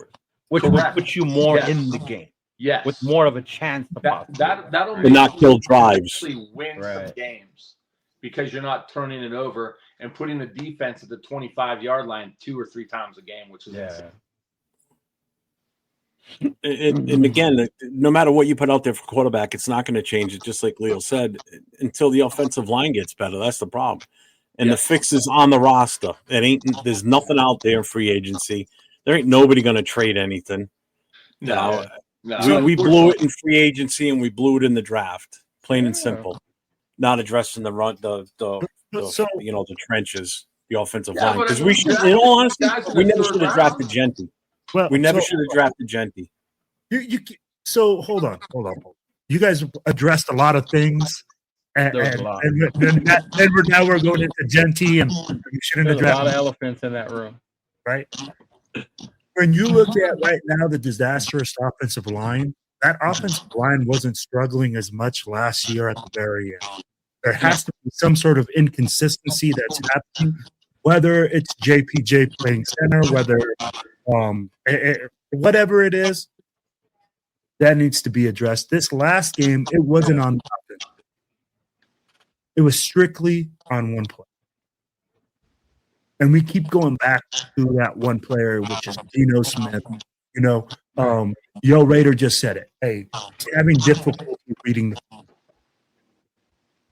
which will put you more in the game. Yes. With more of a chance to that'll make not kill drives. Win some games because you're not turning it over and putting the defense at the 25-yard line 2 or 3 times a game, which is insane. And again, no matter what you put out there for quarterback, it's not going to change it, just like Leo said, until the offensive line gets better. That's the problem. And the fix is on the roster. There's nothing out there in free agency. There ain't nobody going to trade anything. No. We blew it in free agency and we blew it in the draft. Plain and simple. Not addressing the run, the trenches, the offensive line. Because we should, in all honesty, we never should have drafted Genty. Well, we never should have drafted Genty. So hold on. You guys addressed a lot of things, and now we're going into Genty, and you shouldn't have drafted. A lot of elephants in that room, right? When you look at right now the disastrous offensive line, that offensive line wasn't struggling as much last year at the very end. There has to be some sort of inconsistency that's happening, whether it's JPJ playing center, whether whatever it is, that needs to be addressed. This last game, it wasn't on offense. It was strictly on one play. And we keep going back to that one player, which is Geno Smith. Yo Raider just said it. Hey, having difficulty reading the field.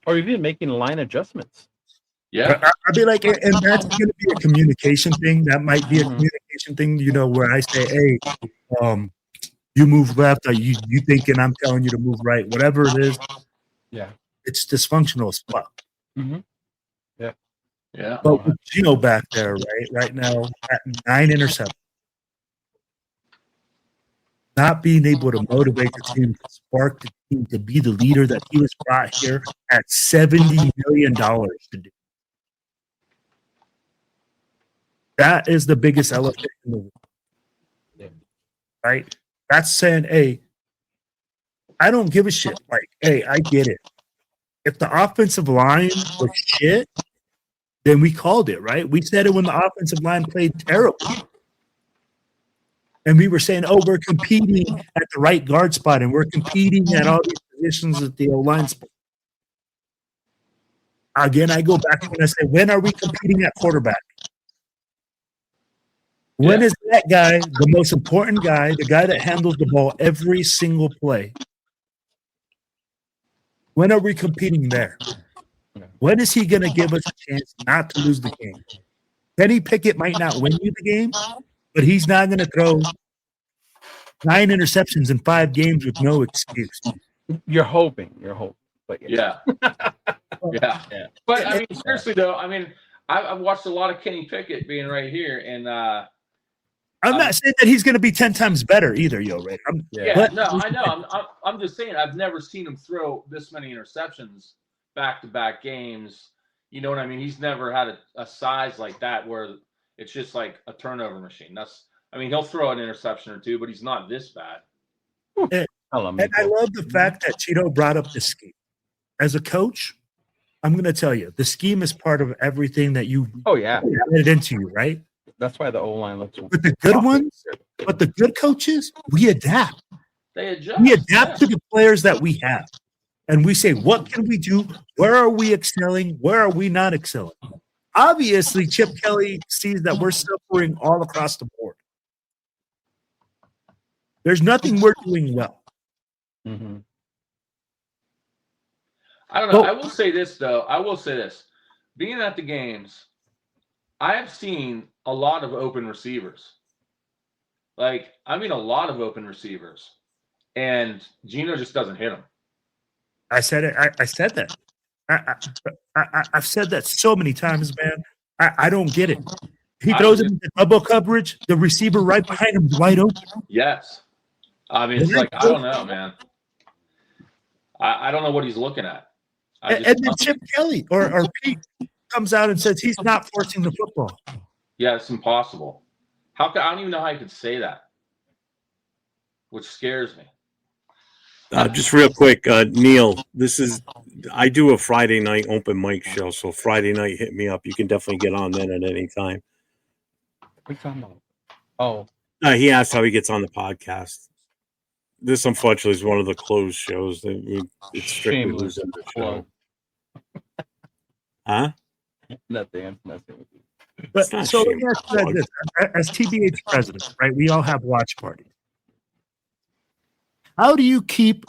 Or even making line adjustments. Yeah. I'd be like, and that's going to be a communication thing. That might be a communication thing, where I say, hey, you move left, or you thinking I'm telling you to move right, whatever it is. Yeah. It's dysfunctional as fuck. Mm-hmm. Yeah. Yeah. But with Gino back there, right now at 9 interceptions, not being able to motivate the team, to spark the team to be the leader that he was brought here at $70 million to do. That is the biggest elephant in the room. Right? That's saying, hey, I don't give a shit. Like, hey, I get it. If the offensive line was shit, then we called it, right? We said it when the offensive line played terrible. And we were saying, oh, we're competing at the right guard spot, and we're competing at all these positions at the O-line spot. Again, I go back and I say, when are we competing at quarterback? When is that guy, the most important guy, the guy that handles the ball every single play? When are we competing there? When is he going to give us a chance not to lose the game? Kenny Pickett might not win you the game, but he's not going to throw 9 interceptions in 5 games with no excuse. You're hoping, but yeah. But I mean, seriously though, I mean, I've watched a lot of Kenny Pickett being right here, and I'm not saying that he's going to be 10 times better either, right? I know. I'm just saying I've never seen him throw this many interceptions back-to-back games. You know what I mean? He's never had a size like that where it's just like a turnover machine. He'll throw an interception or two, but he's not this bad. And I love the fact that Chido brought up the scheme. As a coach, I'm going to tell you, the scheme is part of everything that you added into you, right? That's why the O-line looks. But the good ones, but the good coaches, we adapt. They adjust. We adapt to the players that we have. And we say, what can we do? Where are we excelling? Where are we not excelling? Obviously, Chip Kelly sees that we're suffering all across the board. There's nothing we're doing well. Mm-hmm. I don't know. I will say this, though. Being at the games, I have seen a lot of open receivers. A lot of open receivers. And Gino just doesn't hit them. I said it. I said that. I've said that so many times, man. I don't get it. He throws it into double coverage. The receiver right behind him is wide open. Yes. I mean, it's like, I don't know, man. I don't know what he's looking at. And then Chip Kelly or Pete comes out and says he's not forcing the football. Yeah, it's impossible. I don't even know how you could say that, which scares me. Just real quick, Neil, I do a Friday night open mic show, so Friday night, hit me up. You can definitely get on then at any time. What are you talking about? Oh. He asked how he gets on the podcast. This, unfortunately, is one of the closed shows. It's strictly losing the show. Huh? Nothing. But so let me ask you like this. As TBH presidents, right, we all have watch parties. How do you keep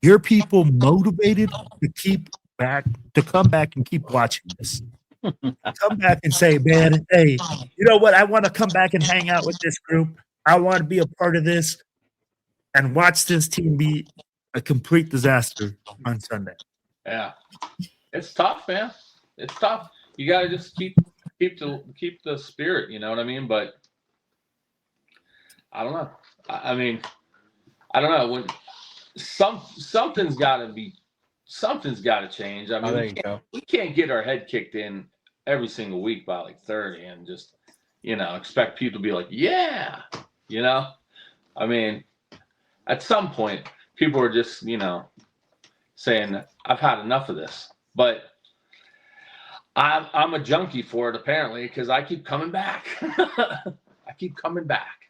your people motivated to come back and keep watching this? Come back and say, man, hey, you know what? I want to come back and hang out with this group. I want to be a part of this and watch this team be a complete disaster on Sunday. Yeah. It's tough, man. It's tough. You got to just keep the spirit, you know what I mean? But I don't know. I mean, I don't know when something's got to change. I mean, we can't get our head kicked in every single week by like 30 and just, expect people to be like, yeah, I mean, at some point people are just, saying I've had enough of this, but I'm a junkie for it apparently, because I keep coming back. I keep coming back.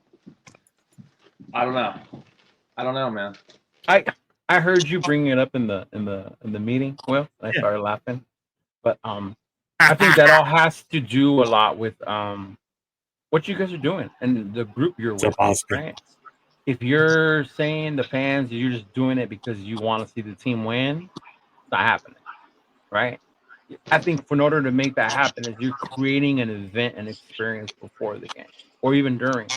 I don't know, man. I heard you bring it up in the meeting. Well, I started laughing, but I think that all has to do a lot with what you guys are doing and the group you're with. Right? If you're saying the fans, you're just doing it because you want to see the team win, it's not happening, right? I think in order to make that happen, is you're creating an event and experience before the game or even during,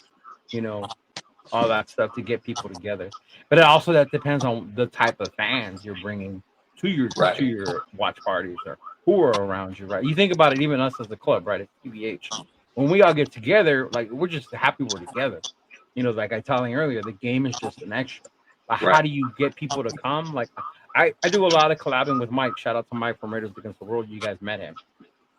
all that stuff to get people together. But it also that depends on the type of fans you're bringing to your watch parties who are around you, right? You think about it, even us as a club, right? It's TBH. When we all get together, like we're just happy we're together. You know, like I was telling you earlier, the game is just an extra. But how do you get people to come? Like I do a lot of collabing with Mike. Shout out to Mike from Raiders Against the World. You guys met him.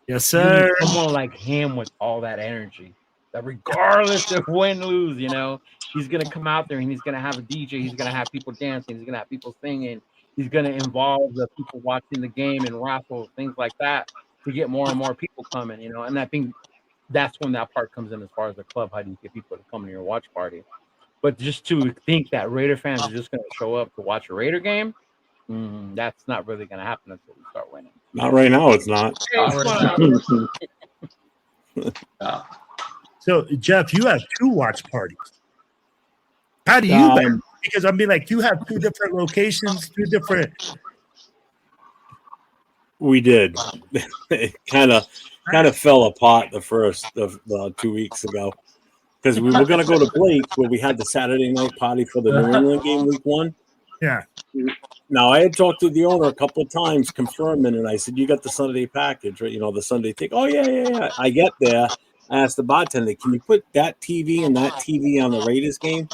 Yes, sir. Someone like him with all that energy, that regardless of win, lose, you know, he's gonna come out there and he's gonna have a DJ. He's gonna have people dancing. He's gonna have people singing. He's gonna involve the people watching the game and raffles, things like that, to get more and more people coming. You know, and I think that's when that part comes in as far as the club. How do you get people to come to your watch party? But just to think that Raider fans are just gonna show up to watch a Raider game, that's not really gonna happen until we start winning. Not right now. It's not. So, Jeff, you have 2 watch parties. How do you? Because I mean, like, you have 2 different locations, 2 different. We did. It kind of fell apart the first of 2 weeks ago because we were going to go to Blake's where we had the Saturday night party for the New England game week 1. Yeah. Now, I had talked to the owner a couple of times confirming, and I said, you got the Sunday package, right? You know, the Sunday ticket. Oh, yeah. I get there. I asked the bartender, can you put that TV and that TV on the Raiders game?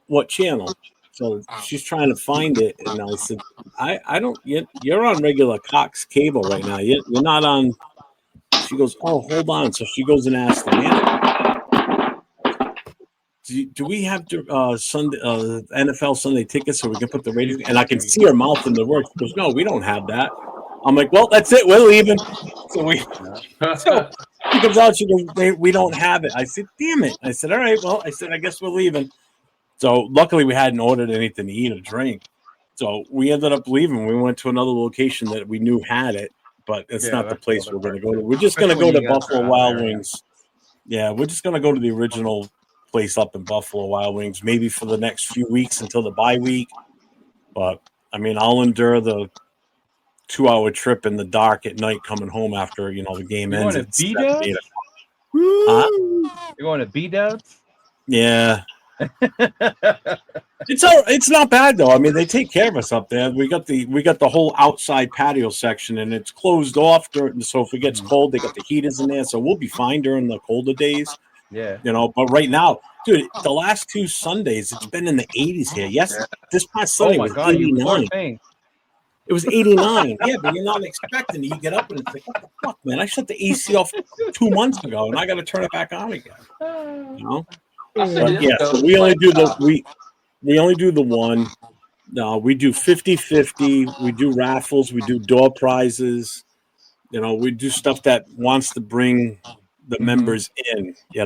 What channel? So she's trying to find it, and I said, I don't, you're on regular Cox cable right now. You're not on. She goes, oh, hold on. So she goes and asks the manager, do we have Sunday NFL Sunday tickets so we can put the Raiders? And I can see her mouth in the words. She goes, no, we don't have that. I'm like, well, that's it. We're leaving. So she comes out. She goes, we don't have it. I said, damn it. I said, all right. Well, I said, I guess we're leaving. So luckily we hadn't ordered anything to eat or drink. So we ended up leaving. We went to another location that we knew had it, but it's not the place we're going to go to. We're just going to go to Buffalo Wild Wings. Yeah, we're just going to go to the original place up in Buffalo Wild Wings, maybe for the next few weeks until the bye week. But, I mean, I'll endure the 2-hour trip in the dark at night coming home after, the game ends. Going to B-Dubs? You're going to B-Dubs? Yeah. It's not bad though. I mean, they take care of us up there. We got the whole outside patio section, and it's closed off. So if it gets cold, they got the heaters in there, so we'll be fine during the colder days. Yeah, But right now, dude, the last 2 Sundays, it's been in the 80s here. Yes, this past Sunday was 89. It was 89. Yeah, but you're not expecting it. You get up and it's like, what the fuck, man? I shut the AC off 2 months ago, and I got to turn it back on again. But yeah, so we only do the one. We do 50-50. We do raffles. We do door prizes. We do stuff that wants to bring the members in. Yeah.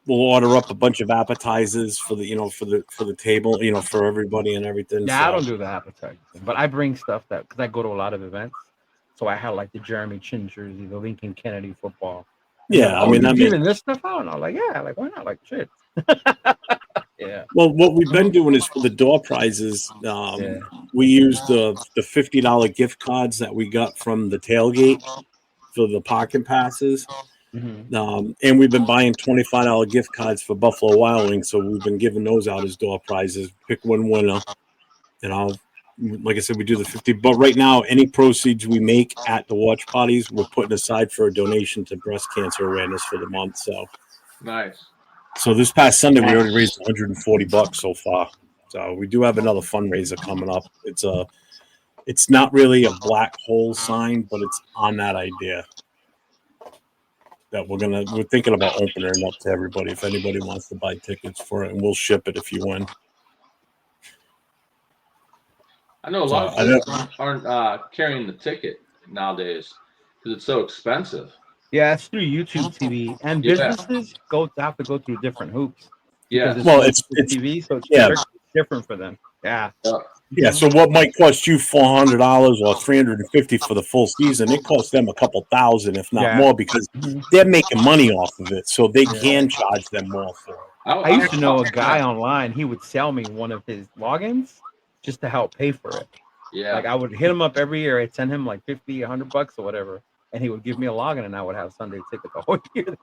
We'll order up a bunch of appetizers for the table. For everybody and everything. Yeah, so. I don't do the appetizers, but I bring stuff because I go to a lot of events. So I have like the Jeremy Chin jersey, the Lincoln Kennedy football. Yeah, giving this stuff out, and I'm like, yeah, like why not? Like shit. Yeah. Well, what we've been doing is for the door prizes, we use the $50 gift cards that we got from the tailgate for the parking passes, and we've been buying $25 gift cards for Buffalo Wild Wings. So we've been giving those out as door prizes. Pick one winner, like I said, we do the 50, but right now, any proceeds we make at the watch parties, we're putting aside for a donation to breast cancer awareness for the month. So nice. So this past Sunday, we already raised $140 so far. So we do have another fundraiser coming up. It's not really a black hole sign, but it's on that idea that we're thinking about opening it up to everybody. If anybody wants to buy tickets for it, and we'll ship it if you win. I know a lot of people aren't carrying the ticket nowadays because it's so expensive. Yeah, it's through YouTube TV, and businesses have to go through different hoops. Yeah, well, it's TV, so it's different for them. Yeah. Yeah. So what might cost you $400 or $350 for the full season, it costs them a couple thousand, if not more, because they're making money off of it, so they can charge them more for it. I used to know a guy online. He would sell me one of his logins just to help pay for it. Yeah. Like I would hit him up every year. I'd send him like $50, $100 or whatever, and he would give me a login, and I would have Sunday ticket the whole year.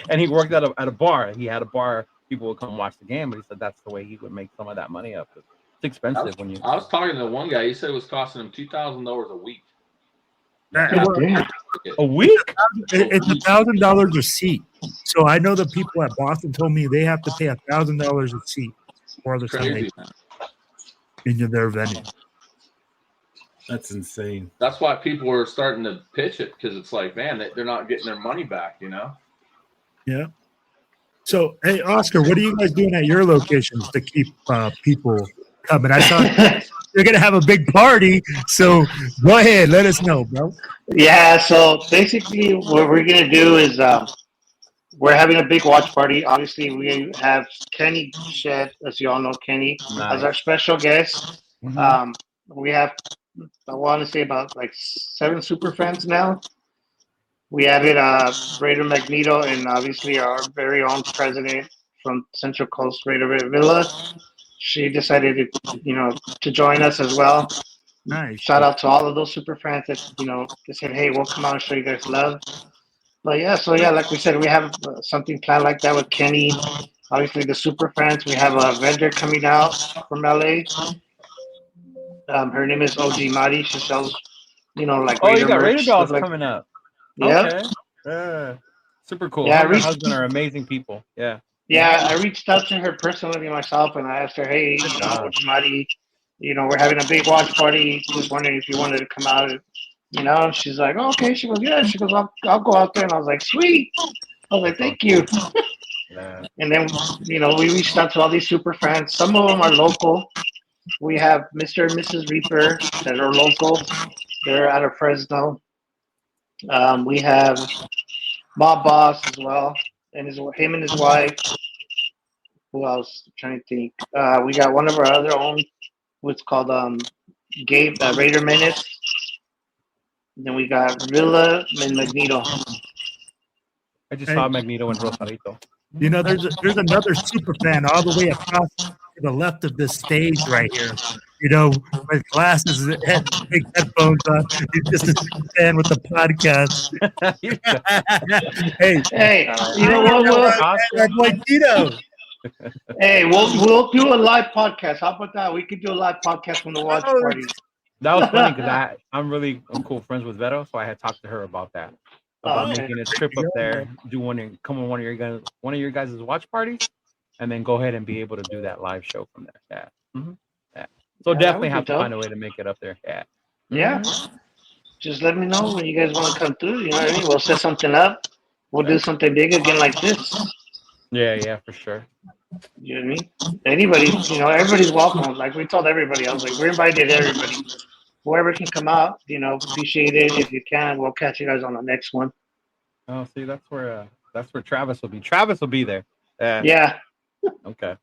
And he worked at a bar. He had a bar. People would come watch the game, but he said that's the way he would make some of that money up. It's expensive I was talking to one guy. He said it was costing him $2,000 a week A week? It's $1,000 a seat. So I know the people at Boston told me they have to pay $1,000 a seat for the Sunday into their venue. That's insane. That's why people were starting to pitch it, because it's like, man, they're not getting their money back, you know? Yeah. So, hey, Oscar, what are you guys doing at your locations to keep people coming? I saw you're going to have a big party. So go ahead. Let us know, bro. Yeah. So basically what we're going to do is we're having a big watch party. Obviously, we have Kenny Shed, as you all know, Kenny, as our special guest. Mm-hmm. We have, I want to say, about like 7 super fans now. We added Raider Magneto and obviously our very own president from Central Coast, Raider Villa. She decided to join us as well. Nice. Shout out to all of those super fans that, they said, hey, we'll come out and show you guys love. But yeah, so yeah, like we said, we have something planned like that with Kenny. Obviously, the super fans. We have a vendor coming out from LA. Her name is OG Mari. She sells, like Raider you got merch, Raider dolls coming up. Yeah. Okay. Super cool. Yeah, her and her husband are amazing people. Yeah. Yeah, I reached out to her personally myself, and I asked her, hey, OG Mari, we're having a big watch party. Just wondering if you wanted to come out. She's like, oh, okay. She goes, yeah. She goes, I'll go out there. And I was like, sweet. I was like, thank you. Yeah. And then, we reached out to all these super fans. Some of them are local. We have Mr. and Mrs. Reaper that are local. They're out of Fresno. We have Bob Boss as well, and him and his wife. Who else? I'm trying to think. We got one of our other own, what's called Gabe Raider Menace. Then we got Villa and Magneto. I just saw Magneto and Rosarito. There's another super fan all the way across to the left of this stage right here. With glasses and big headphones on. He's just a super fan with the podcast. hey, you know what? That's like Tito. Hey, we'll do a live podcast. How about that? We could do a live podcast from the watch party. That was funny because I'm cool friends with Vero, so I had talked to her about that. About making a trip up there, come on one of your guys' watch parties, and then go ahead and be able to do that live show from there. Yeah. Mm-hmm. Yeah. So definitely have to find a way to make it up there. Yeah. Yeah. Just let me know when you guys want to come through. You know what I mean? We'll set something up. We'll do something big again like this. Yeah, for sure. You know what I mean? Anybody, everybody's welcome. Like we told everybody, I was like, we're invited everybody. Whoever can come out, appreciate it. If you can, we'll catch you guys on the next one. Oh, see, that's where Travis will be. Travis will be there. Yeah. Okay.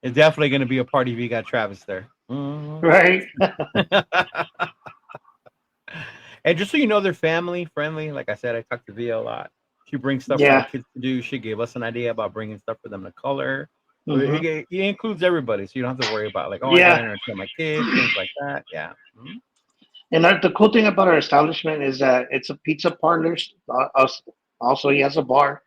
It's definitely going to be a party if you got Travis there. Mm-hmm. Right. And just so you know, they're family friendly. Like I said, I talk to Via a lot. She brings stuff for the kids to do. She gave us an idea about bringing stuff for them to color. Mm-hmm. It includes everybody, so you don't have to worry about I got to entertain my kids, things like that. Yeah. Mm-hmm. And the cool thing about our establishment is that it's a pizza parlor. Also, he has a bar.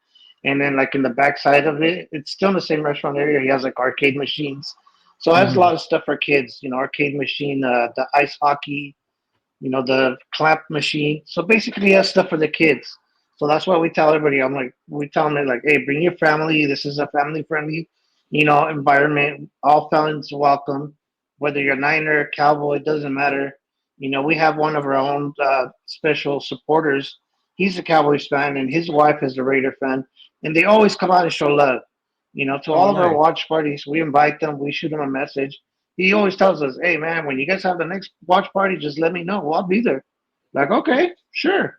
And then, like, in the back side of it, it's still in the same restaurant area. He has, like, arcade machines. So it has a lot of stuff for kids. Arcade machine, the ice hockey, the clamp machine. So basically, he has stuff for the kids. So that's why we tell everybody. We tell them, like, hey, bring your family. This is a family-friendly, environment. All fans welcome. Whether you're Niner, Cowboy, it doesn't matter. We have one of our own special supporters. He's a Cowboys fan, and his wife is a Raider fan. And they always come out and show love. To all of our watch parties, we invite them. We shoot them a message. He always tells us, hey, man, when you guys have the next watch party, just let me know. Well, I'll be there. Like, okay, sure.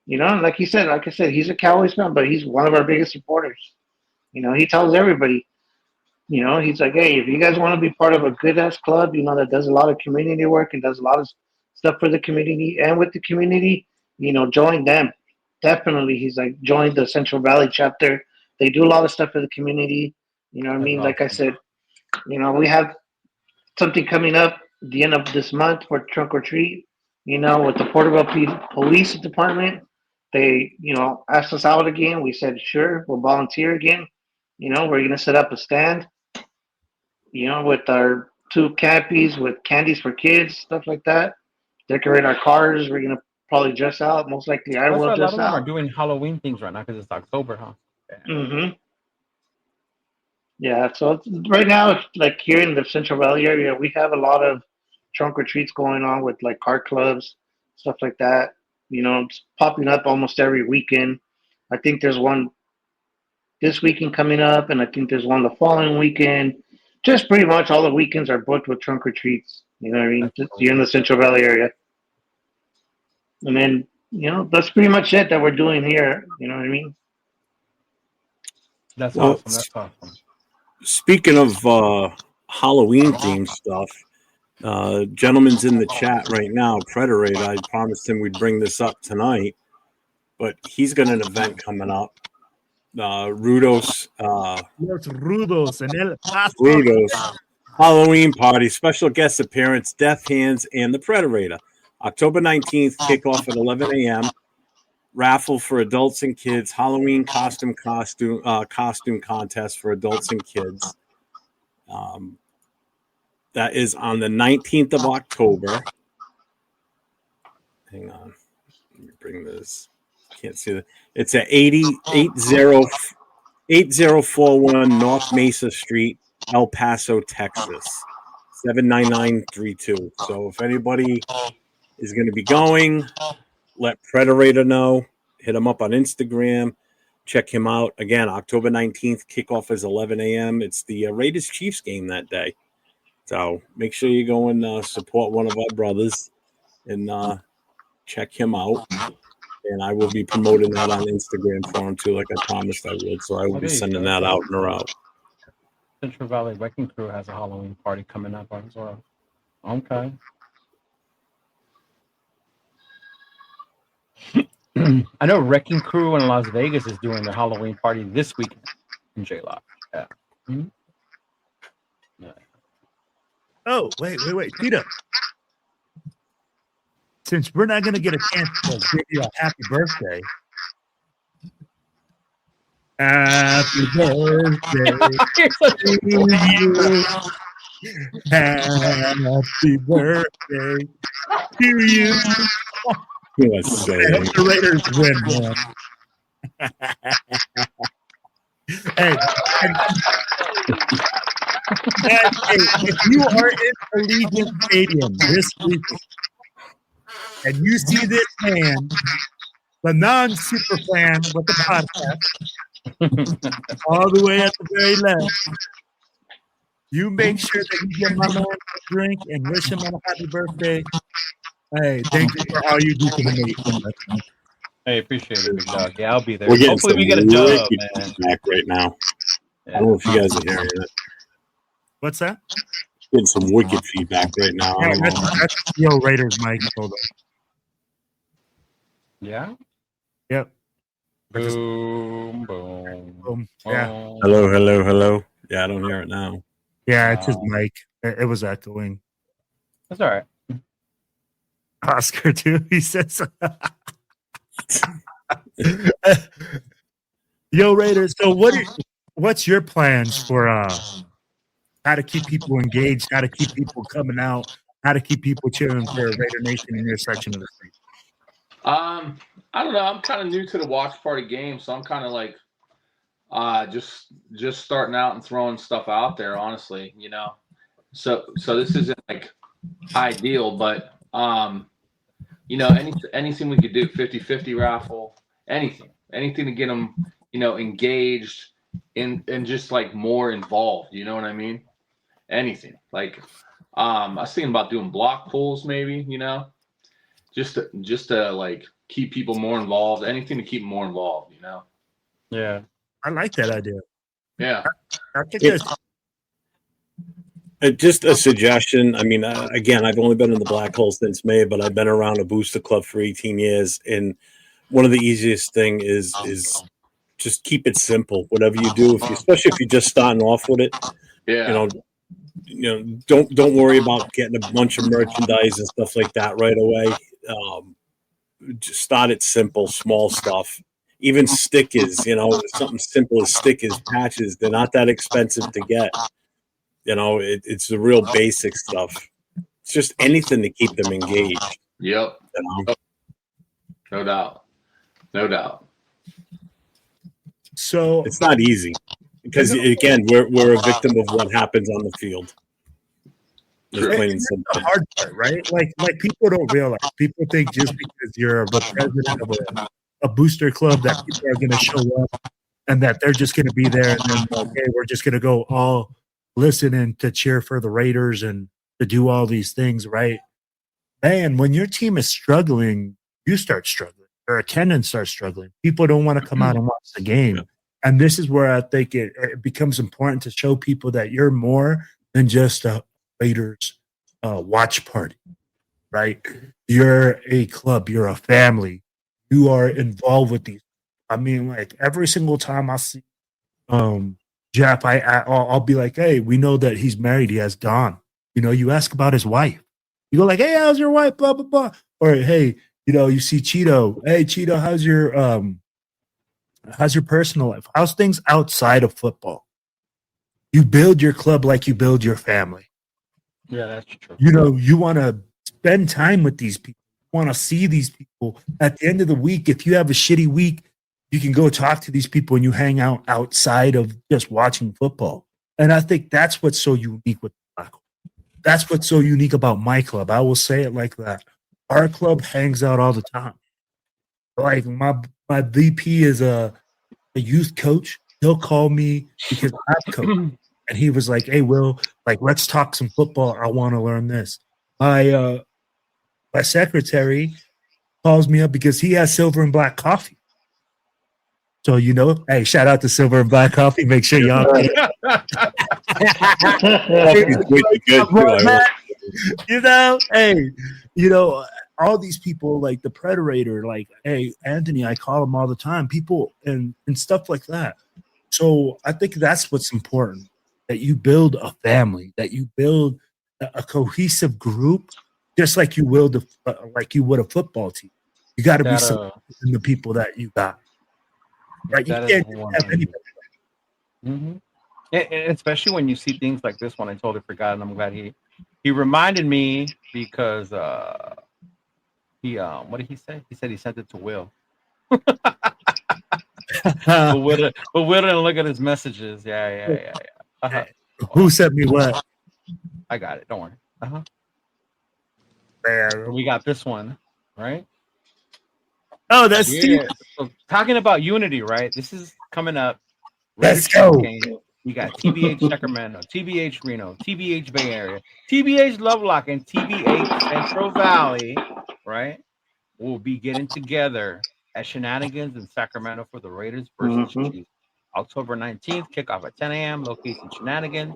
Like he said, like I said, he's a Cowboys fan, but he's one of our biggest supporters. He tells everybody, he's like, hey, if you guys want to be part of a good-ass club, that does a lot of community work and does a lot of stuff for the community and with the community, join them. Definitely, he's like, join the Central Valley chapter. They do a lot of stuff for the community. You know what I mean? Awesome. Like I said, we have something coming up at the end of this month for Trunk or Treat, with the Porterville Police Department. They, asked us out again. We said, sure, we'll volunteer again. We're going to set up a stand, with our 2 canopies with candies for kids, stuff like that. Decorate our cars. We're going to probably dress out. Most likely, I That's will why a lot dress of them are out. doing Halloween things right now because it's October, huh? Mm-hmm. Yeah. So right now, like here in the Central Valley area, we have a lot of trunk or treats going on with like car clubs, stuff like that. It's popping up almost every weekend. I think there's one this weekend coming up, and I think there's one the following weekend. Just pretty much all the weekends are booked with trunk or treats. You know what I mean? That's cool. You're in the Central Valley area. And then, that's pretty much it that we're doing here. You know what I mean? That's awesome. That's awesome. Speaking of Halloween themed stuff, gentleman's in the chat right now, Predator. I promised him we'd bring this up tonight, but he's got an event coming up. Rudos and El Paso. Rudos Halloween party, special guest appearance, Death Hands, and the Predator. October 19th, kickoff at 11 a.m. Raffle for adults and kids. Halloween costume contest for adults and kids. That is on the 19th of October. Hang on. Let me bring this. Can't see that. It's at 8041 North Mesa Street, El Paso, Texas. 79932. So if anybody is going to be going, let Predator know. Hit him up on Instagram. Check him out. Again, October 19th, kickoff is 11 a.m. It's the Raiders-Chiefs game that day. So make sure you go and support one of our brothers and check him out. And I will be promoting that on Instagram for him too, like I promised I would. So I will be sending that out and around. Central Valley Wrecking Crew has a Halloween party coming up as well. Okay. I know Wrecking Crew in Las Vegas is doing their Halloween party this week in J-Lock. Yeah. Mm-hmm. Yeah. Oh, wait. Tito. Since we're not going to get a chance to give you a happy birthday. Happy birthday to you. Happy birthday to you. Let's say The Raiders win, man. Hey, if you are in Allegiant Stadium this weekend and you see this man, the non-super fan with the podcast, all the way at the very left, you make sure that you get my man a drink and wish him a happy birthday. Hey, thank you for all you do for the nation. Hey, appreciate it, big dog. Yeah, I'll be there. we're getting Hopefully some we get a dub, man. feedback right now. Yeah. I don't know if you guys are hearing it. What's that? Getting some wicked feedback right now. Yeah, that's Yo Raiders, Mike. Hold on. Yeah? Yep. Boom, boom. Boom. Yeah. Hello. Yeah, I don't hear it now. Yeah, it's his mic. It was echoing. That's all right. Oscar too. He says, "Yo Raiders." So what's your plans for how to keep people engaged, how to keep people coming out, how to keep people cheering for Raider Nation in your section of the state? I don't know. I'm kind of new to the watch party game, so I'm kind of like just starting out and throwing stuff out there. Honestly, So this isn't like ideal, but anything we could do, 50-50 raffle, anything to get them, engaged and just like more involved. You know what I mean? Anything like, I was thinking about doing block pulls, maybe, just to like keep people more involved. Anything to keep them more involved. Yeah, I like that idea. Yeah, I think that's just a suggestion. I mean, again, I've only been in the Black Hole since May, but I've been around a booster club for 18 years. And one of the easiest thing is just keep it simple. Whatever you do, especially if you're just starting off with it, yeah, don't worry about getting a bunch of merchandise and stuff like that right away. Just start it simple, small stuff. Even stickers, something simple as stickers, patches. They're not that expensive to get. It's the real basic stuff. It's just anything to keep them engaged. Yep. No doubt. No doubt. So it's not easy because again, we're a victim of what happens on the field. Just plain and simple. The hard part, right? Like people don't realize. People think just because you're the president of a booster club that people are going to show up and that they're just going to be there and then like, hey, we're just going to go all listen and to cheer for the Raiders and to do all these things, right? Man, when your team is struggling, you start struggling. Your attendance starts struggling. People don't want to come out and watch the game. Yeah. And this is where I think it becomes important to show people that you're more than just a Raiders watch party, right? You're a club. You're a family. You are involved with these. I mean, like every single time I see Jeff, I'll be like, hey, we know that he's married. He has Dawn. You know, you ask about his wife. You go like, hey, how's your wife? Blah, blah, blah. Or, hey, you know, you see Cheeto. Hey, Cheeto, how's your personal life? How's things outside of football? You build your club like you build your family. Yeah, that's true. You know, you want to spend time with these people. You want to see these people. At the end of the week, if you have a shitty week, you can go talk to these people and you hang out outside of just watching football. And I think that's what's so unique with Blackout. That's what's so unique about my club. I will say it like that. Our club hangs out all the time. Like my VP is a youth coach. He'll call me because I'm coach. And he was like, hey, Will, like, let's talk some football. I want to learn this. My secretary calls me up because he has Silver and Black coffee. So, you know, hey, shout out to Silver and Black Coffee. Make sure y'all get it. You know, hey, you know, all these people like the Predator, like, hey, Anthony, I call him all the time, people and stuff like that. So I think that's what's important, that you build a family, that you build a cohesive group, just like you would a football team. You got to be supporting the people that you got. Right? You can't have anybody. Mm-hmm. And especially when you see things like this one, I totally forgot, and I'm glad he reminded me because he what did he say? He said he sent it to Will. but Will didn't look at his messages. Yeah. Uh-huh. Who sent me what? I got it. Don't worry. Man. We got this one, right? Oh, that's yeah. So talking about unity, right? This is coming up. Let's go. You got TBH Sacramento, TBH Reno, TBH Bay Area, TBH Lovelock, and TBH Central Valley, right? We'll be getting together at Shenanigans in Sacramento for the Raiders versus Chiefs. October 19th, kickoff at 10 a.m. Location Shenanigans,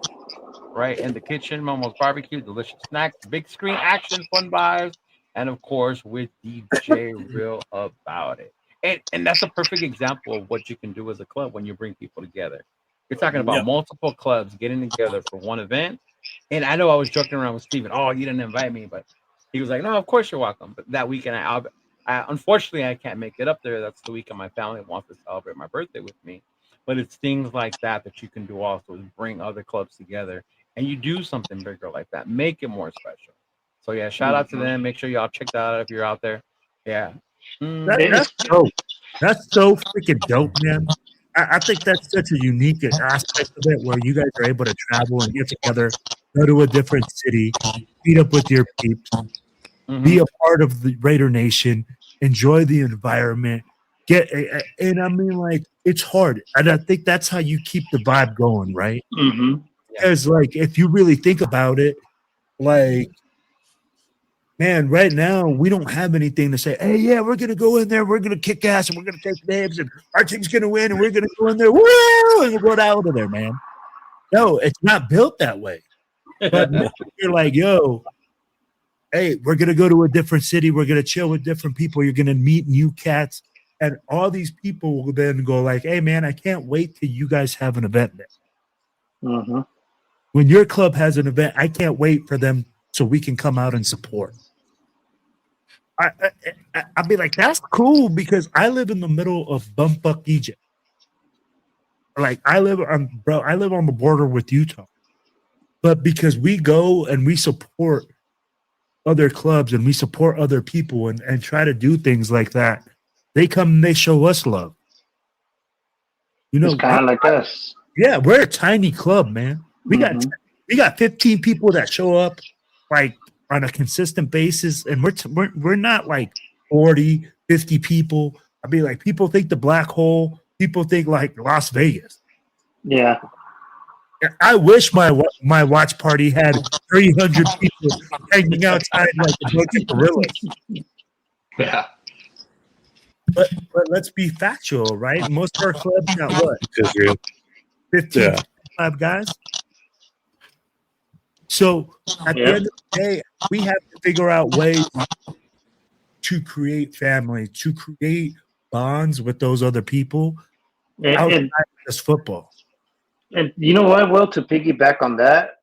right in the kitchen. Momo's Barbecue, delicious snacks, big screen action, fun buys, and of course with DJ Real About It. And that's a perfect example of what you can do as a club when you bring people together. You're talking about multiple clubs getting together for one event. And I know I was joking around with Steven. Oh, you didn't invite me, but he was like, no, of course you're welcome. But that weekend, I unfortunately, I can't make it up there. That's the weekend my family wants to celebrate my birthday with me. But it's things like that you can do also, is bring other clubs together. And you do something bigger like that. Make it more special. So, yeah, shout out to them. Make sure y'all check that out if you're out there. Yeah. That's dope. That's so freaking dope, man. I think that's such a unique aspect of it, where you guys are able to travel and get together, go to a different city, meet up with your peeps, be a part of the Raider Nation, enjoy the environment, and I mean, like, it's hard. And I think that's how you keep the vibe going, right? Because, like, if you really think about it, like, man, right now we don't have anything to say, hey, yeah, we're going to go in there, we're going to kick ass, and we're going to take names, and our team's going to win, and we're going to go in there, woo, and we'll go out of there, man. No, it's not built that way. But you're like, yo, hey, we're going to go to a different city, we're going to chill with different people, you're going to meet new cats, and all these people will then go like, hey, man, I can't wait till you guys have an event there. When your club has an event, I can't wait for them so we can come out and support. I'd be like, that's cool, because I live in the middle of bumfuck Egypt. Like, I live on the border with Utah. But because we go and we support other clubs and we support other people and try to do things like that, they come and they show us love. You know, it's kind of like us. Yeah, we're a tiny club, man. We got 15 people that show up like on a consistent basis, and we're not like 40, 50 people. I mean, like people think the Black Hole, people think like Las Vegas. Yeah. I wish my watch party had 300 people hanging outside like a bunch of gorillas. Yeah. But let's be factual, right? Most of our clubs got what? 15, 25 guys. So at the end of the day, we have to figure out ways to create family, to create bonds with those other people outside of just football. And you know what, Will, to piggyback on that,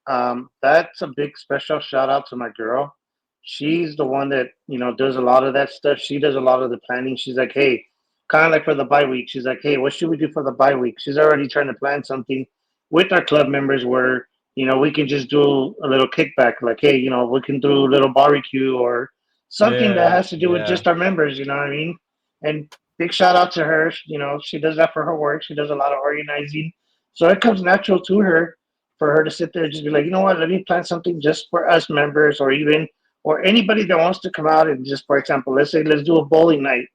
that's a big special shout out to my girl. She's the one that, you know, does a lot of that stuff. She does a lot of the planning. She's like, hey, kind of like for the bye week. She's like, hey, what should we do for the bye week? She's already trying to plan something with our club members where, you know, we can just do a little kickback. Like, hey, you know, we can do a little barbecue or something that has to do with just our members, you know what I mean? And big shout out to her. You know, she does that for her work. She does a lot of organizing. So it comes natural to her for her to sit there and just be like, you know what, let me plan something just for us members or anybody that wants to come out and just, for example, let's do a bowling night.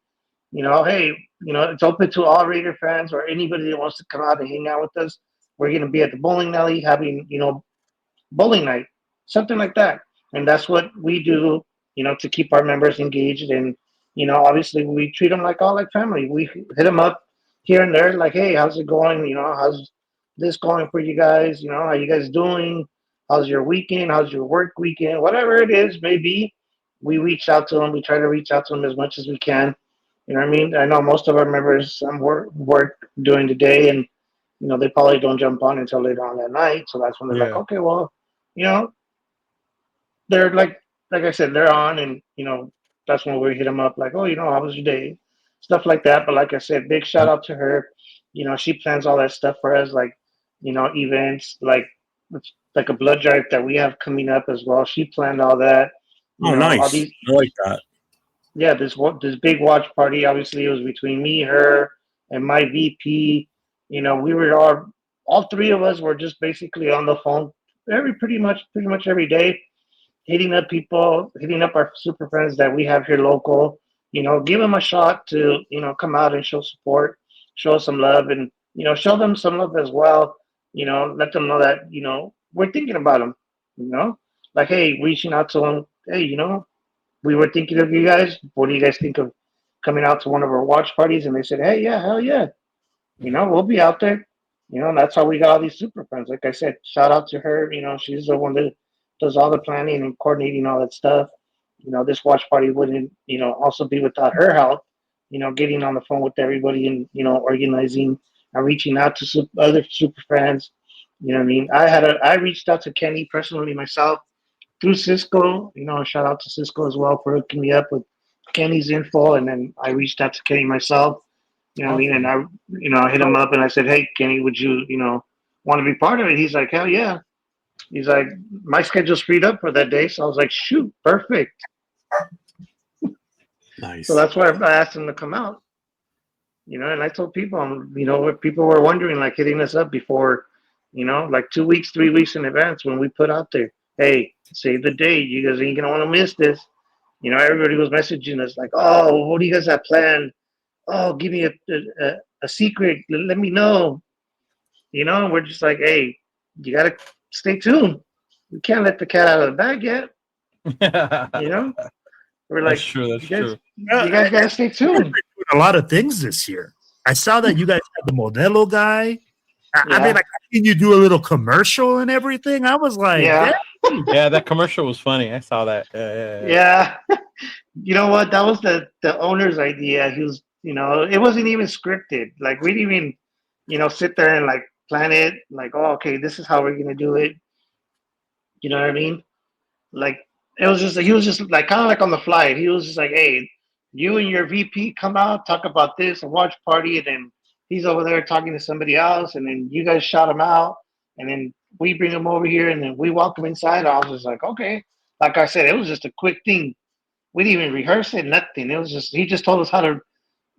You know, hey, you know, it's open to all Raider fans or anybody that wants to come out and hang out with us. We're going to be at the bowling alley having, you know, bowling night, something like that. And that's what we do, you know, to keep our members engaged. And, you know, obviously we treat them like all like family. We hit them up here and there like, hey, how's it going? You know, how's this going for you guys? You know, how you guys doing? How's your weekend? How's your work weekend? Whatever it is, maybe we reach out to them. We try to reach out to them as much as we can. You know what I mean? I know most of our members work during the day, and you know they probably don't jump on until later on that night. So that's when they're like, okay, well, you know, they're like I said, they're on, and you know that's when we hit them up like, oh, you know, how was your day? Stuff like that. But like I said, big shout out to her. You know, she plans all that stuff for us, like, you know, events like a blood drive that we have coming up as well. She planned all that. Oh, nice. I like that. Yeah, this big watch party. Obviously, it was between me, her, and my VP. You know, we were all three of us were just basically on the phone pretty much every day, hitting up people, hitting up our super friends that we have here local. You know, give them a shot to, you know, come out and show support, show some love, and you know, show them some love as well. You know, let them know that, you know, we're thinking about them, you know, like, hey, reaching out to them. Hey, you know, we were thinking of you guys. What do you guys think of coming out to one of our watch parties? And they said, hey, yeah, hell yeah. You know, we'll be out there. You know, and that's how we got all these super friends. Like I said, shout out to her. You know, she's the one that does all the planning and coordinating all that stuff. You know, this watch party wouldn't, you know, also be without her help, you know, getting on the phone with everybody and, you know, organizing and reaching out to other super fans. You know what I mean? I reached out to Kenny personally myself through Cisco. You know, shout out to Cisco as well for hooking me up with Kenny's info. And then I reached out to Kenny myself. You know what I mean? And I hit him up and I said, hey, Kenny, would you, you know, want to be part of it? He's like, hell yeah. He's like, my schedule's freed up for that day. So I was like, shoot, perfect. Nice. So that's why I asked him to come out. You know, and I told people, you know, people were wondering, like hitting us up before, you know, like 2 weeks, 3 weeks in advance when we put out there, hey, save the date. You guys ain't going to want to miss this. You know, everybody was messaging us like, oh, what do you guys have planned? Oh, give me a secret. Let me know. You know, we're just like, hey, you got to stay tuned. We can't let the cat out of the bag yet. You know? We're like, that's true. That's true. You guys got to stay tuned. A lot of things this year. I saw that you guys had the Modelo guy. I mean, like, can you do a little commercial and everything? I was like, yeah, that commercial was funny. I saw that. Yeah. You know what? That was the owner's idea. He was, you know, it wasn't even scripted. Like, we didn't even, you know, sit there and like plan it. Like, oh, okay, this is how we're gonna do it. You know what I mean? Like, he was just like kind of like on the fly. He was just like, hey, you and your VP come out, talk about this, a watch party, and then he's over there talking to somebody else, and then you guys shout him out, and then we bring him over here, and then we welcome inside. I was just like, okay, like I said, it was just a quick thing. We didn't even rehearse it, nothing. It was just he just told us how to,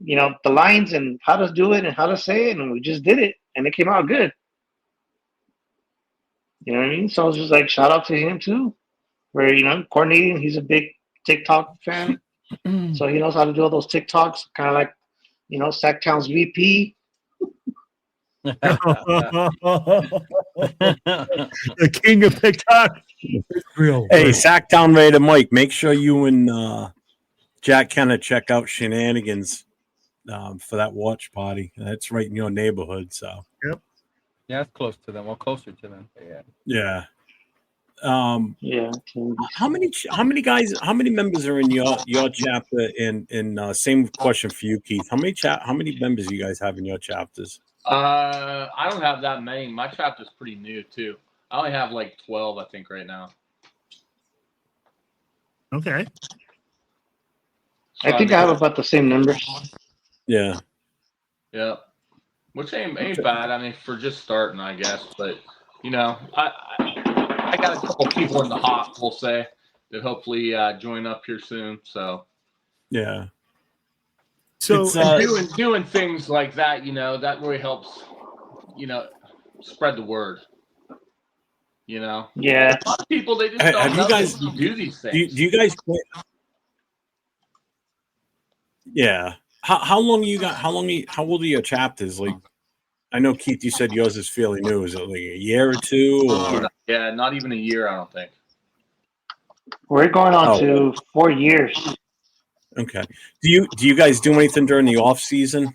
the lines and how to do it and how to say it, and we just did it, and it came out good. You know what I mean? So I was just like, shout out to him too, where coordinating. He's a big TikTok fan, so he knows how to do all those TikToks, kind of like Sacktown's VP. The king of TikTok. Real. Hey, Sacktown Raider Mike, make sure you and Jack Kenner check out Shenanigans for that watch party. That's right in your neighborhood. So. Yep. Yeah, it's close to them. Well, closer to them. Yeah. Yeah. Yeah. How many members are in your chapter? And same question for you, Keith. How many members do you guys have in your chapters? I don't have that many. My chapter's pretty new too. I only have like 12, I think, right now. Okay. So I think I have about the same numbers. Yeah. Yeah. Which ain't bad. I mean, for just starting, I guess. But I got a couple people in the hop, we'll say, that hopefully join up here soon. So yeah. So doing things like that, that really helps, spread the word. Yeah. A lot of people, they just don't know that you do these things. Do you guys? Yeah. How long you got? How old are your chapters? Like, I know Keith, you said yours is fairly new. Is it like a year or two? Or? Yeah, not even a year, I don't think. We're going on to 4 years. Okay. Do you guys do anything during the off season?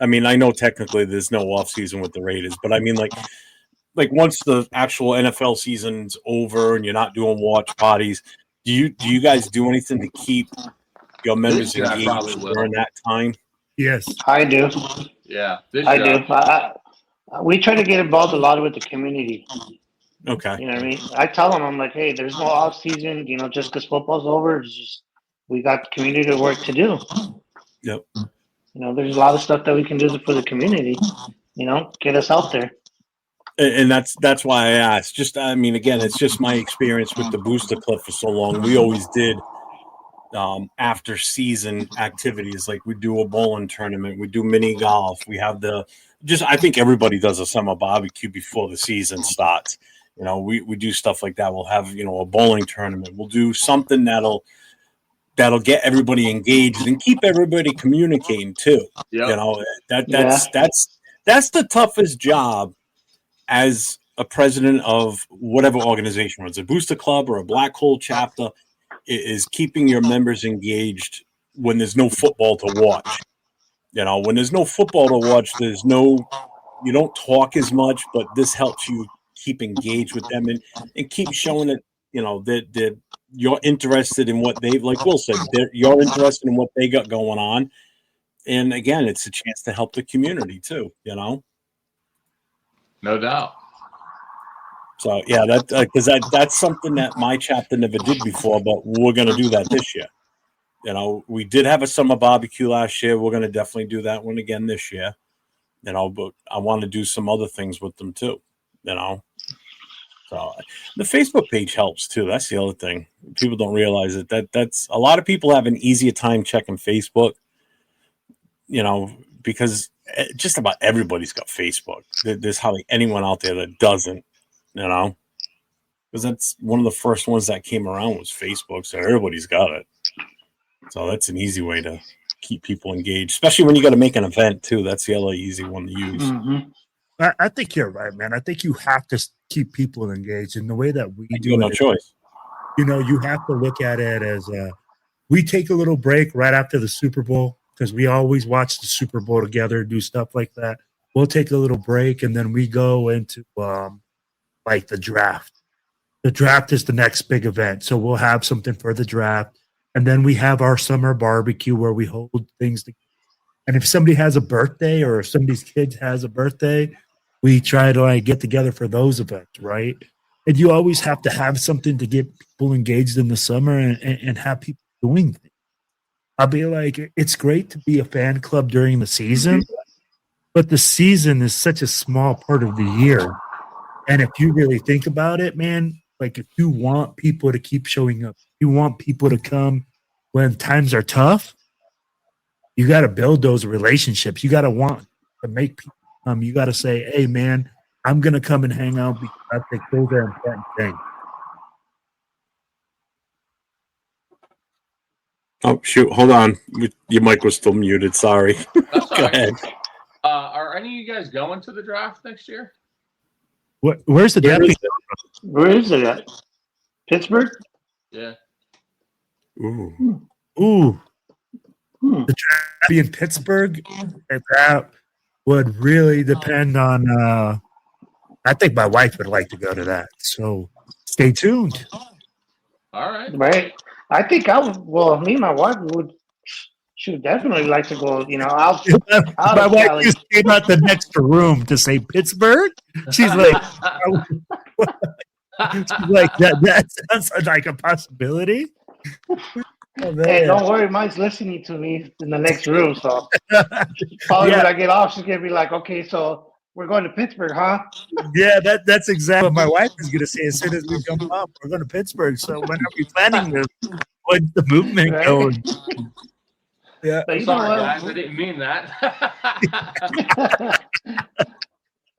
I mean, I know technically there's no off season with the Raiders, but I mean, like once the actual NFL season's over and you're not doing watch parties, do you guys do anything to keep your members engaged during that time? Yes, I do. Yeah, I do. We try to get involved a lot with the community. Okay. You know what I mean? I tell them, I'm like, hey, there's no off season. Just because football's over, it's just we got community work to do. Yep. There's a lot of stuff that we can do for the community. Get us out there. And that's why I asked. Just, I mean, again, it's just my experience with the Booster Club for so long. We always did after season activities, like we do a bowling tournament, we do mini golf, we have I think everybody does a summer barbecue before the season starts. We do stuff like that. We'll have a bowling tournament. We'll do something that'll get everybody engaged and keep everybody communicating too. Yep. That's the toughest job as a president of whatever organization, whether it's a Booster Club or a Black Hole chapter, is keeping your members engaged when there's no football to watch. When there's no football to watch, you don't talk as much, but this helps you keep engaged with them and keep showing it, that you're interested in what they've, like Will said, you're interested in what they got going on. And again, it's a chance to help the community too, No doubt. So yeah, that's something that my chapter never did before, but we're going to do that this year. We did have a summer barbecue last year. We're going to definitely do that one again this year. But I want to do some other things with them too. So the Facebook page helps too. That's the other thing. People don't realize it. That's a lot of people have an easier time checking Facebook. Because just about everybody's got Facebook. There's hardly anyone out there that doesn't. Because that's one of the first ones that came around was Facebook, so everybody's got it. So that's an easy way to keep people engaged, especially when you got to make an event too. That's the other easy one to use. Mm-hmm. I think you're right, man. I think you have to keep people engaged in the way that we do. No choice. You have to look at it as we take a little break right after the Super Bowl because we always watch the Super Bowl together, do stuff like that. We'll take a little break and then we go into like the draft. The draft is the next big event. So we'll have something for the draft. And then we have our summer barbecue where we hold things together. And if somebody has a birthday or if somebody's kid has a birthday, we try to get together for those events, right? And you always have to have something to get people engaged in the summer and have people doing things. I'll be like, it's great to be a fan club during the season, but the season is such a small part of the year. And if you really think about it, man, like if you want people to keep showing up, you want people to come when times are tough, you got to build those relationships. You got to want to make people come. You got to say, hey, man, I'm going to come and hang out because I think those are important things. Oh, shoot. Hold on. Your mic was still muted. Sorry. That's all Go right. ahead. Are any of you guys going to the draft next year? Where's the draft? Where is it at? Pittsburgh? Yeah. Ooh. The draft be in Pittsburgh, and that would really depend on. I think my wife would like to go to that, so stay tuned. All right. Right. I think I would. Well, me and my wife would. She would definitely like to go. Out. My wife just came out the next room to say Pittsburgh. She's like, that sounds like a possibility. Oh, hey, don't worry, Mike's listening to me in the next room. So probably when I get off, she's gonna be like, "Okay, so we're going to Pittsburgh, huh?" Yeah, that's exactly what my wife is gonna say as soon as we jump up. We're going to Pittsburgh. So when are we planning this? What's the movement going? Yeah. I'm sorry, guys. I didn't mean that.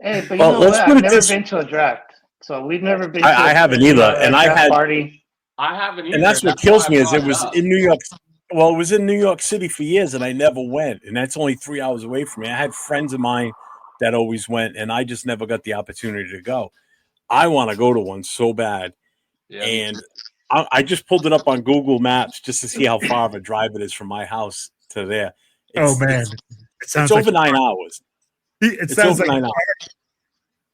Hey, but you know what? I've never been to a draft, so we've never been. I haven't either, and I had party. I haven't either. And that's what kills me is it was in New York. Well, it was in New York City for years, and I never went. And that's only 3 hours away from me. I had friends of mine that always went, and I just never got the opportunity to go. I want to go to one so bad, and I just pulled it up on Google Maps just to see how far of a drive it is from my house to there. It's over 9 hours. It sounds like 9 hours.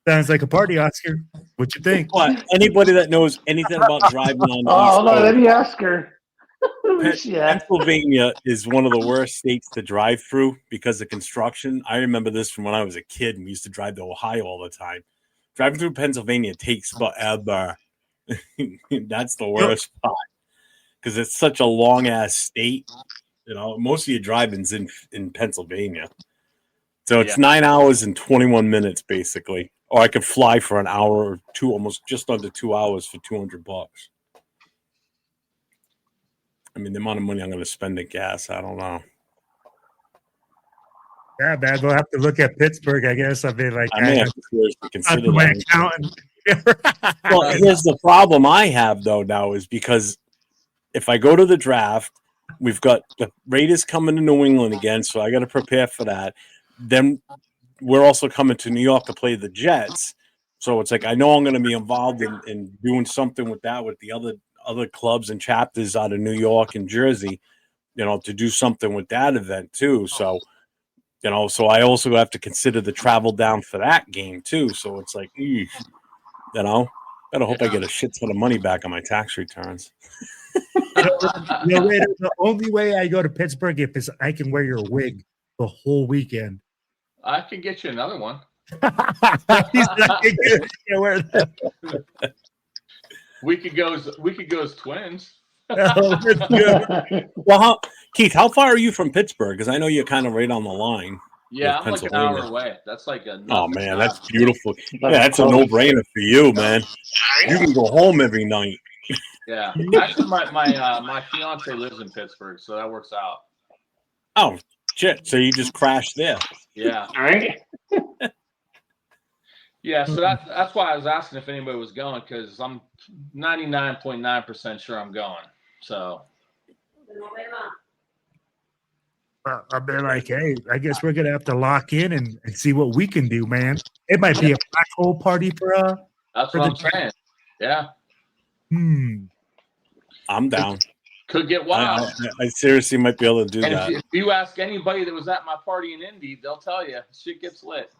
Sounds like a party, Oscar. What you think? What? Anybody that knows anything about driving on the East Coast, let me ask her. Pennsylvania is one of the worst states to drive through because of construction. I remember this from when I was a kid and we used to drive to Ohio all the time. Driving through Pennsylvania takes forever. That's the worst part because it's such a long-ass state. Most of your driving's in Pennsylvania. So it's 9 hours and 21 minutes, basically. Or I could fly for an hour or two, almost just under 2 hours for $200. I mean, the amount of money I'm going to spend in gas, I don't know. Yeah, man, we'll have to look at Pittsburgh, I guess. I mean, like, I may have to seriously consider that. Accountant. Well, here's the problem I have, though, now is because if I go to the draft, we've got the Raiders coming to New England again, so I got to prepare for that. Then we're also coming to New York to play the Jets. So it's like I know I'm going to be involved in doing something with that with the other clubs and chapters out of New York and Jersey, to do something with that event too. So, so I also have to consider the travel down for that game too. So it's like, better hope I get a shit ton of money back on my tax returns. The only way I go to Pittsburgh is I can wear your wig the whole weekend. I can get you another one. We could go as twins. Well, Keith, how far are you from Pittsburgh? Because I know you're kind of right on the line. Yeah, I'm like an hour away. That's like oh man, that's beautiful. Yeah, that's a no-brainer for you, man. You can go home every night. Yeah, actually, my fiance lives in Pittsburgh, so that works out. Oh shit! So you just crashed there? Yeah. All right. Yeah, so that's why I was asking if anybody was going because I'm 99.9% sure I'm going. So. I've been like, hey, I guess we're gonna have to lock in and see what we can do, man. It might be a black hole party for That's what I'm saying. Yeah. I'm down. Could get wild. I seriously might be able to do that. If you ask anybody that was at my party in Indy, they'll tell you shit gets lit.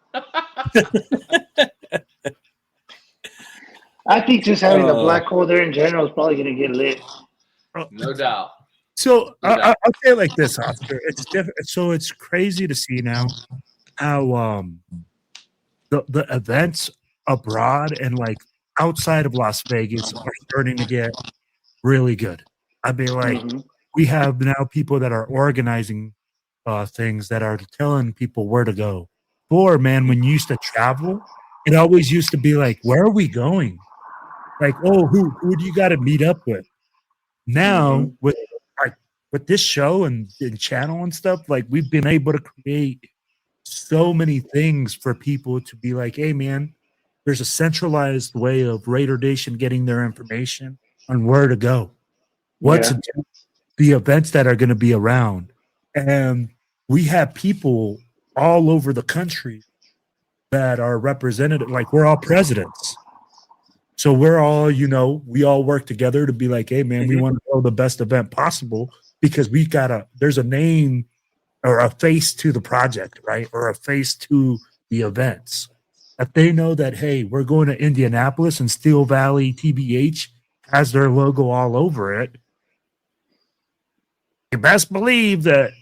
I think just having a black hole there in general is probably going to get lit. No doubt. So I'll say it like this, Oscar. It's different. So it's crazy to see now how the events abroad and like outside of Las Vegas are starting to get really good. I mean, like we have now people that are organizing things that are telling people where to go. Before, man, when you used to travel, it always used to be like, where are we going? Like, oh, who do you got to meet up with? Now with this show and channel and stuff, like we've been able to create so many things for people to be like, hey man, there's a centralized way of Raider Nation getting their information on where to go, what's the events that are going to be around. And we have people all over the country that are represented, like we're all presidents. So we're all, we all work together to be like, hey man, we want to throw the best event possible because there's a name or a face to the project, right? Or a face to the events. If they know that, hey, we're going to Indianapolis and Steel Valley TBH has their logo all over it, you best believe that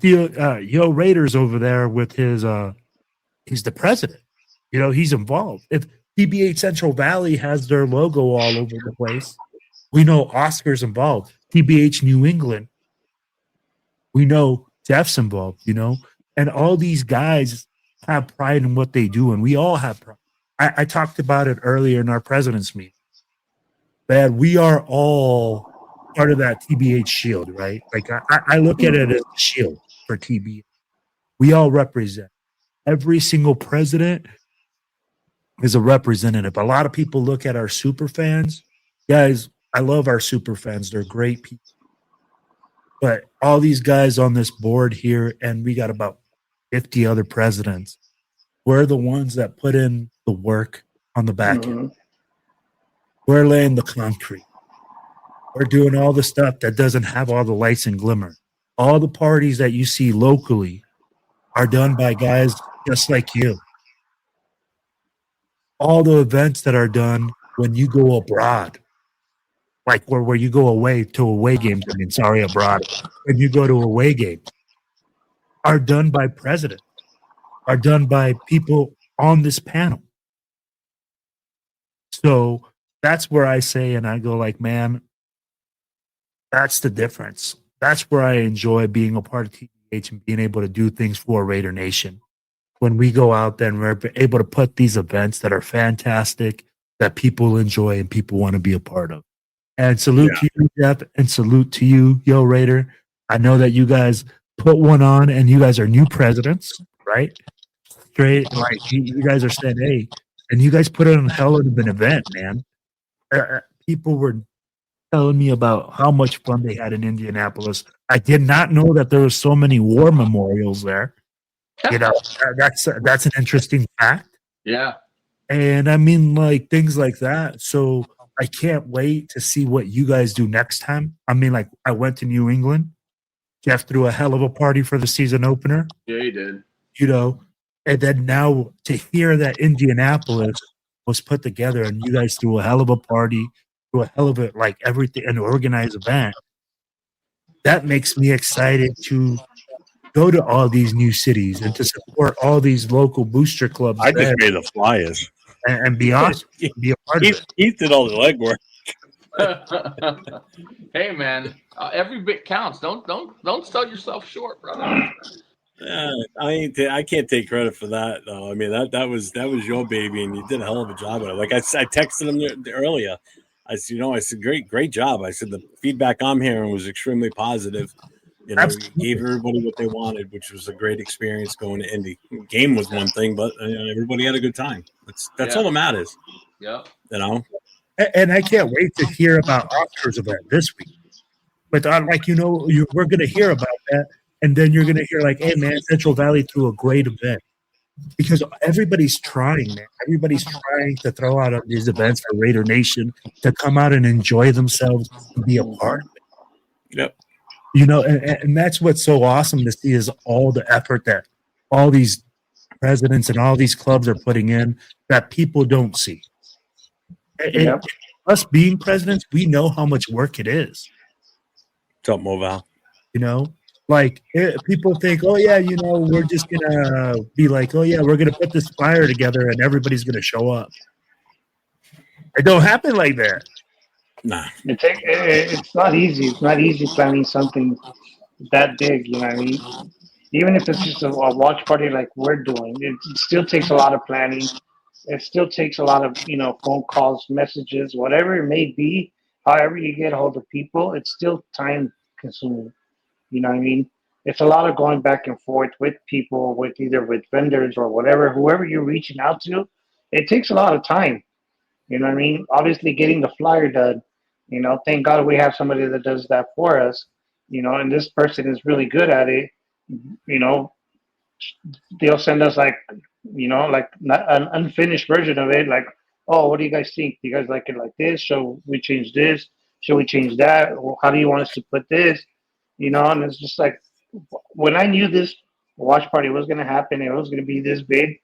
Yo Raiders over there with he's the president. He's involved. If TBH Central Valley has their logo all over the place, we know Oscar's involved. TBH New England, we know Jeff's involved, and all these guys have pride in what they do, and we all have pride. I talked about it earlier in our president's meeting, that we are all part of that TBH shield, right? Like I look at it as a shield for TBH. We all represent. Every single president is a representative. A lot of people look at our super fans. Guys, I love our super fans. They're great people. But all these guys on this board here, and we got about 50 other presidents, we're the ones that put in the work on the back end. We're laying the concrete. We're doing all the stuff that doesn't have all the lights and glimmer. All the parties that you see locally are done by guys just like you. All the events that are done when you go abroad, like where you go away to away games, abroad, when you go to away games, are done by presidents, are done by people on this panel. So that's where I say, and I go like, man, that's the difference. That's where I enjoy being a part of TBH and being able to do things for Raider Nation. When we go out there and we're able to put these events that are fantastic, that people enjoy and people want to be a part of. And salute to you, Jeff, and salute to you, Yo Raider. I know that you guys put one on and you guys are new presidents, right? Straight, like you guys are saying, hey, and you guys put it on a hell of an event, man. People were telling me about how much fun they had in Indianapolis. I did not know that there were so many war memorials there. That's an interesting fact. Yeah. And I mean, like things like that. So I can't wait to see what you guys do next time. I mean, like I went to New England. Jeff threw a hell of a party for the season opener. Yeah, he did. And then now to hear that Indianapolis was put together and you guys threw a hell of a party, threw a hell of a like everything, an organized event. That makes me excited to go to all these new cities and to support all these local booster clubs. I just made the flyers and be awesome. Be a part of it. He did all the legwork. Hey man, every bit counts. Don't sell yourself short, brother. I can't take credit for that though. I mean that was your baby and you did a hell of a job of it. Like I texted him earlier. I said great job. I said the feedback I'm hearing was extremely positive. You gave everybody what they wanted, which was a great experience going to Indy. Game was one thing, but everybody had a good time. That's all that matters. Yeah. And I can't wait to hear about Oscar's event this week. But we're going to hear about that, and then you're going to hear like, hey man, Central Valley threw a great event because everybody's trying, man. Everybody's trying to throw out these events for Raider Nation to come out and enjoy themselves and be a part of it. Yep. And that's what's so awesome to see is all the effort that all these presidents and all these clubs are putting in that people don't see. And us being presidents, we know how much work it is. What's up, Moval? People think, oh yeah, we're just gonna be like, oh yeah, we're gonna put this flyer together and everybody's gonna show up. It don't happen like that. Nah. It's not easy. It's not easy planning something that big, you know what I mean? Even if it's just a watch party like we're doing, it still takes a lot of planning. it still takes a lot of, phone calls, messages, whatever it may be. However you get a hold of people, it's still time consuming. You know what I mean? It's a lot of going back and forth with people, with either with vendors or whatever, whoever you're reaching out to. It takes a lot of time. You know what I mean? Obviously, getting the flyer done. Thank God we have somebody that does that for us. And this person is really good at it. You know, they'll send us like an unfinished version of it. Like, oh, what do you guys think? Do you guys like it like this? Shall we change this? Shall we change that? Or how do you want us to put this? And it's just like when I knew this watch party was going to happen, it was going to be this big.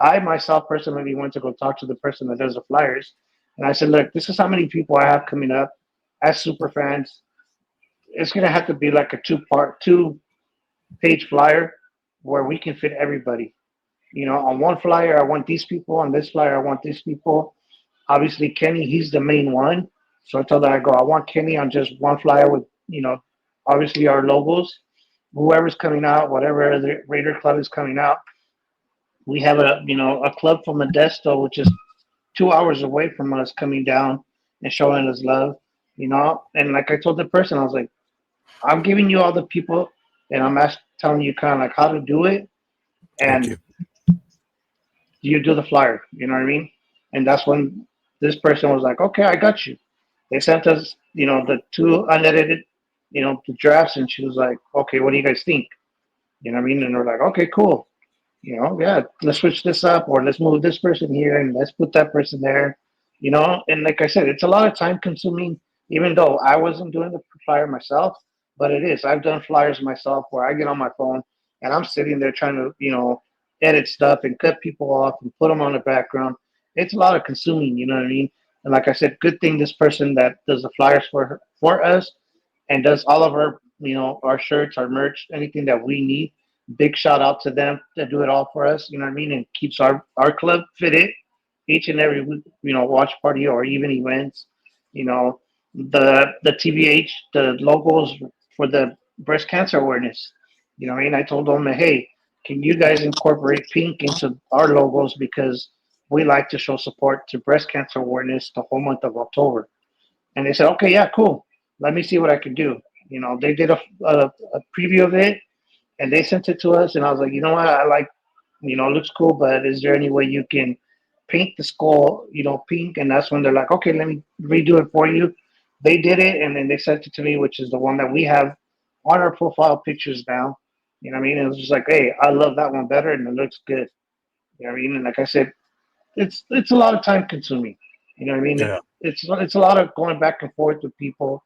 I myself personally went to go talk to the person that does the flyers, and I said, "Look, this is how many people I have coming up as super fans. It's going to have to be like a two-page flyer where we can fit everybody. On one flyer, I want these people. On this flyer, I want these people. Obviously, Kenny, he's the main one. So I told her, I want Kenny on just one flyer with, obviously our logos. Whoever's coming out, whatever the Raider Club is coming out, we have a club from Modesto, which is 2 hours away from us, coming down and showing us love, And like I told the person, I was like, I'm giving you all the people, and I'm telling you kind of like how to do it, and you do the flyer. You know what I mean? And that's when this person was like, okay, I got you. They sent us, the two unedited, the drafts, and she was like, okay, what do you guys think? You know what I mean? And we're like, okay, cool. Yeah, let's switch this up, or let's move this person here and let's put that person there. And like I said, it's a lot of time consuming, even though I wasn't doing the flyer myself, but it is. I've done flyers myself where I get on my phone and I'm sitting there trying to, edit stuff and cut people off and put them on the background. It's a lot of consuming, you know what I mean? And like I said, good thing this person that does the flyers for us and does all of our, our shirts, our merch, anything that we need. Big shout out to them that do it all for us, you know what I mean? And keeps our club fitted each and every week, watch party or even events. The TBH, the logos for the breast cancer awareness. You know what I mean? I told them, hey, can you guys incorporate pink into our logos, because we like to show support to breast cancer awareness the whole month of October. And they said, okay, yeah, cool. Let me see what I can do. They did a preview of it, and they sent it to us. And I was like, you know what? I like, it looks cool, but is there any way you can paint the skull, pink? And that's when they're like, okay, let me redo it for you. They did it, and then they sent it to me, which is the one that we have on our profile pictures now. You know what I mean? It was just like, hey, I love that one better, and it looks good. You know what I mean? And like I said, it's a lot of time consuming. You know what I mean? Yeah. It's a lot of going back and forth with people.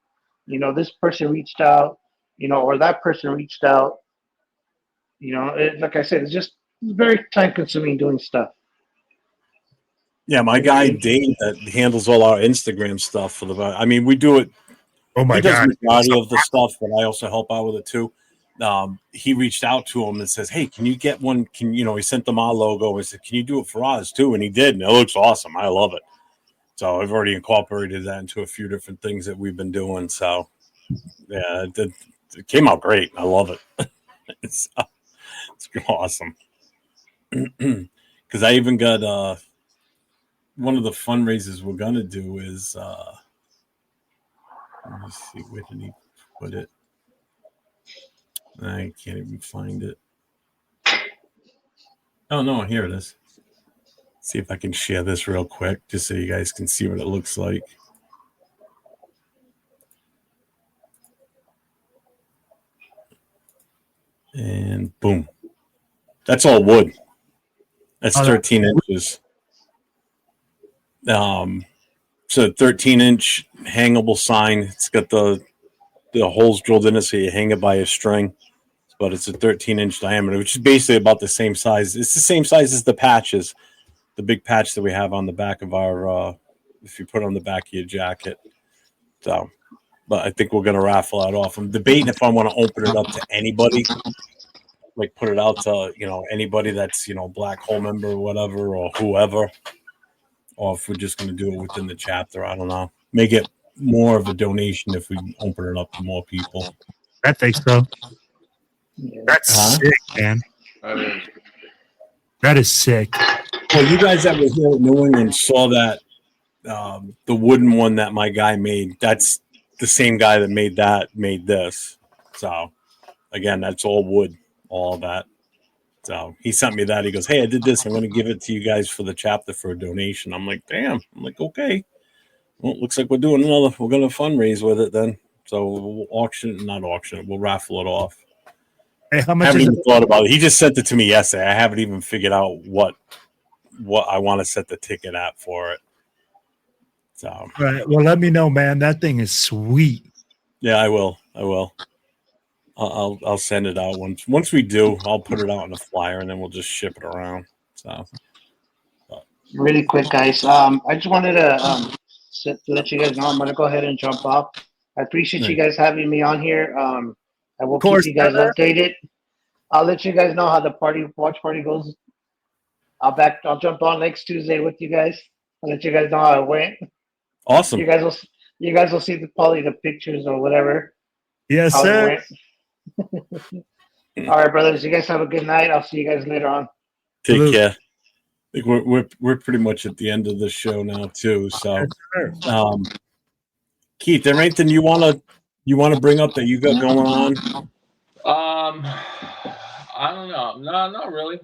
This person reached out, or that person reached out. Like I said, it's very time consuming doing stuff. Yeah, my guy Dave that handles all our Instagram stuff for we do it. Oh my he does God. the majority of the stuff, but I also help out with it too. He reached out to him and says, hey, can you get one? He sent them our logo and said, can you do it for us too? And he did, and it looks awesome. I love it. So I've already incorporated that into a few different things that we've been doing. So yeah, it came out great. I love it. It's awesome. Because I even got one of the fundraisers we're gonna do is let me see, where did he put it? I can't even find it. Oh no, here it is. See if I can share this real quick, just so you guys can see what it looks like. And boom. That's all wood. That's 13 inches. So 13-inch hangable sign. It's got the holes drilled in it, so you hang it by a string. But it's a 13-inch diameter, which is basically about the same size. It's the same size as the patches, the big patch that we have on the back of our, if you put it on the back of your jacket. So, but I think we're going to raffle that off. I'm debating if I want to open it up to anybody, like put it out to, anybody that's, Black Hole member or whatever, or whoever, or if we're just going to do it within the chapter. I don't know. Make it more of a donation if we open it up to more people. I think so. That's sick, man. I mean, That is sick. Well, you guys that were here in New England saw that the wooden one that my guy made. That's the same guy that made this. So again, that's all wood, all that. So he sent me that. He goes, "Hey, I did this. I'm going to give it to you guys for the chapter for a donation." I'm like, "Damn." I'm like, "Okay." Well, it looks like we're going to fundraise with it then. So we'll not auction it. We'll raffle it off. Hey, how much? I haven't even thought about it. He just sent it to me yesterday. I haven't even figured out what I want to set the ticket at for it. So All right. Well, let me know, man. That thing is sweet. yeah, I will. I'll send it out once we do. I'll put it out in a flyer and then we'll just ship it around. So really quick, guys. I just wanted to let you guys know I'm gonna go ahead and jump off. I appreciate you guys having me on here. I will keep you guys updated. I'll let you guys know how the watch party goes. I'll jump on next Tuesday with you guys. I'll let you guys know how it went. awesome. You guys will see probably the pictures or whatever. Yes, sir. All right, brothers. You guys have a good night. I'll see you guys later on. Take care. I think we're pretty much at the end of the show now too. So, Keith, there anything you want to bring up that you got going on? I don't know. No, not really.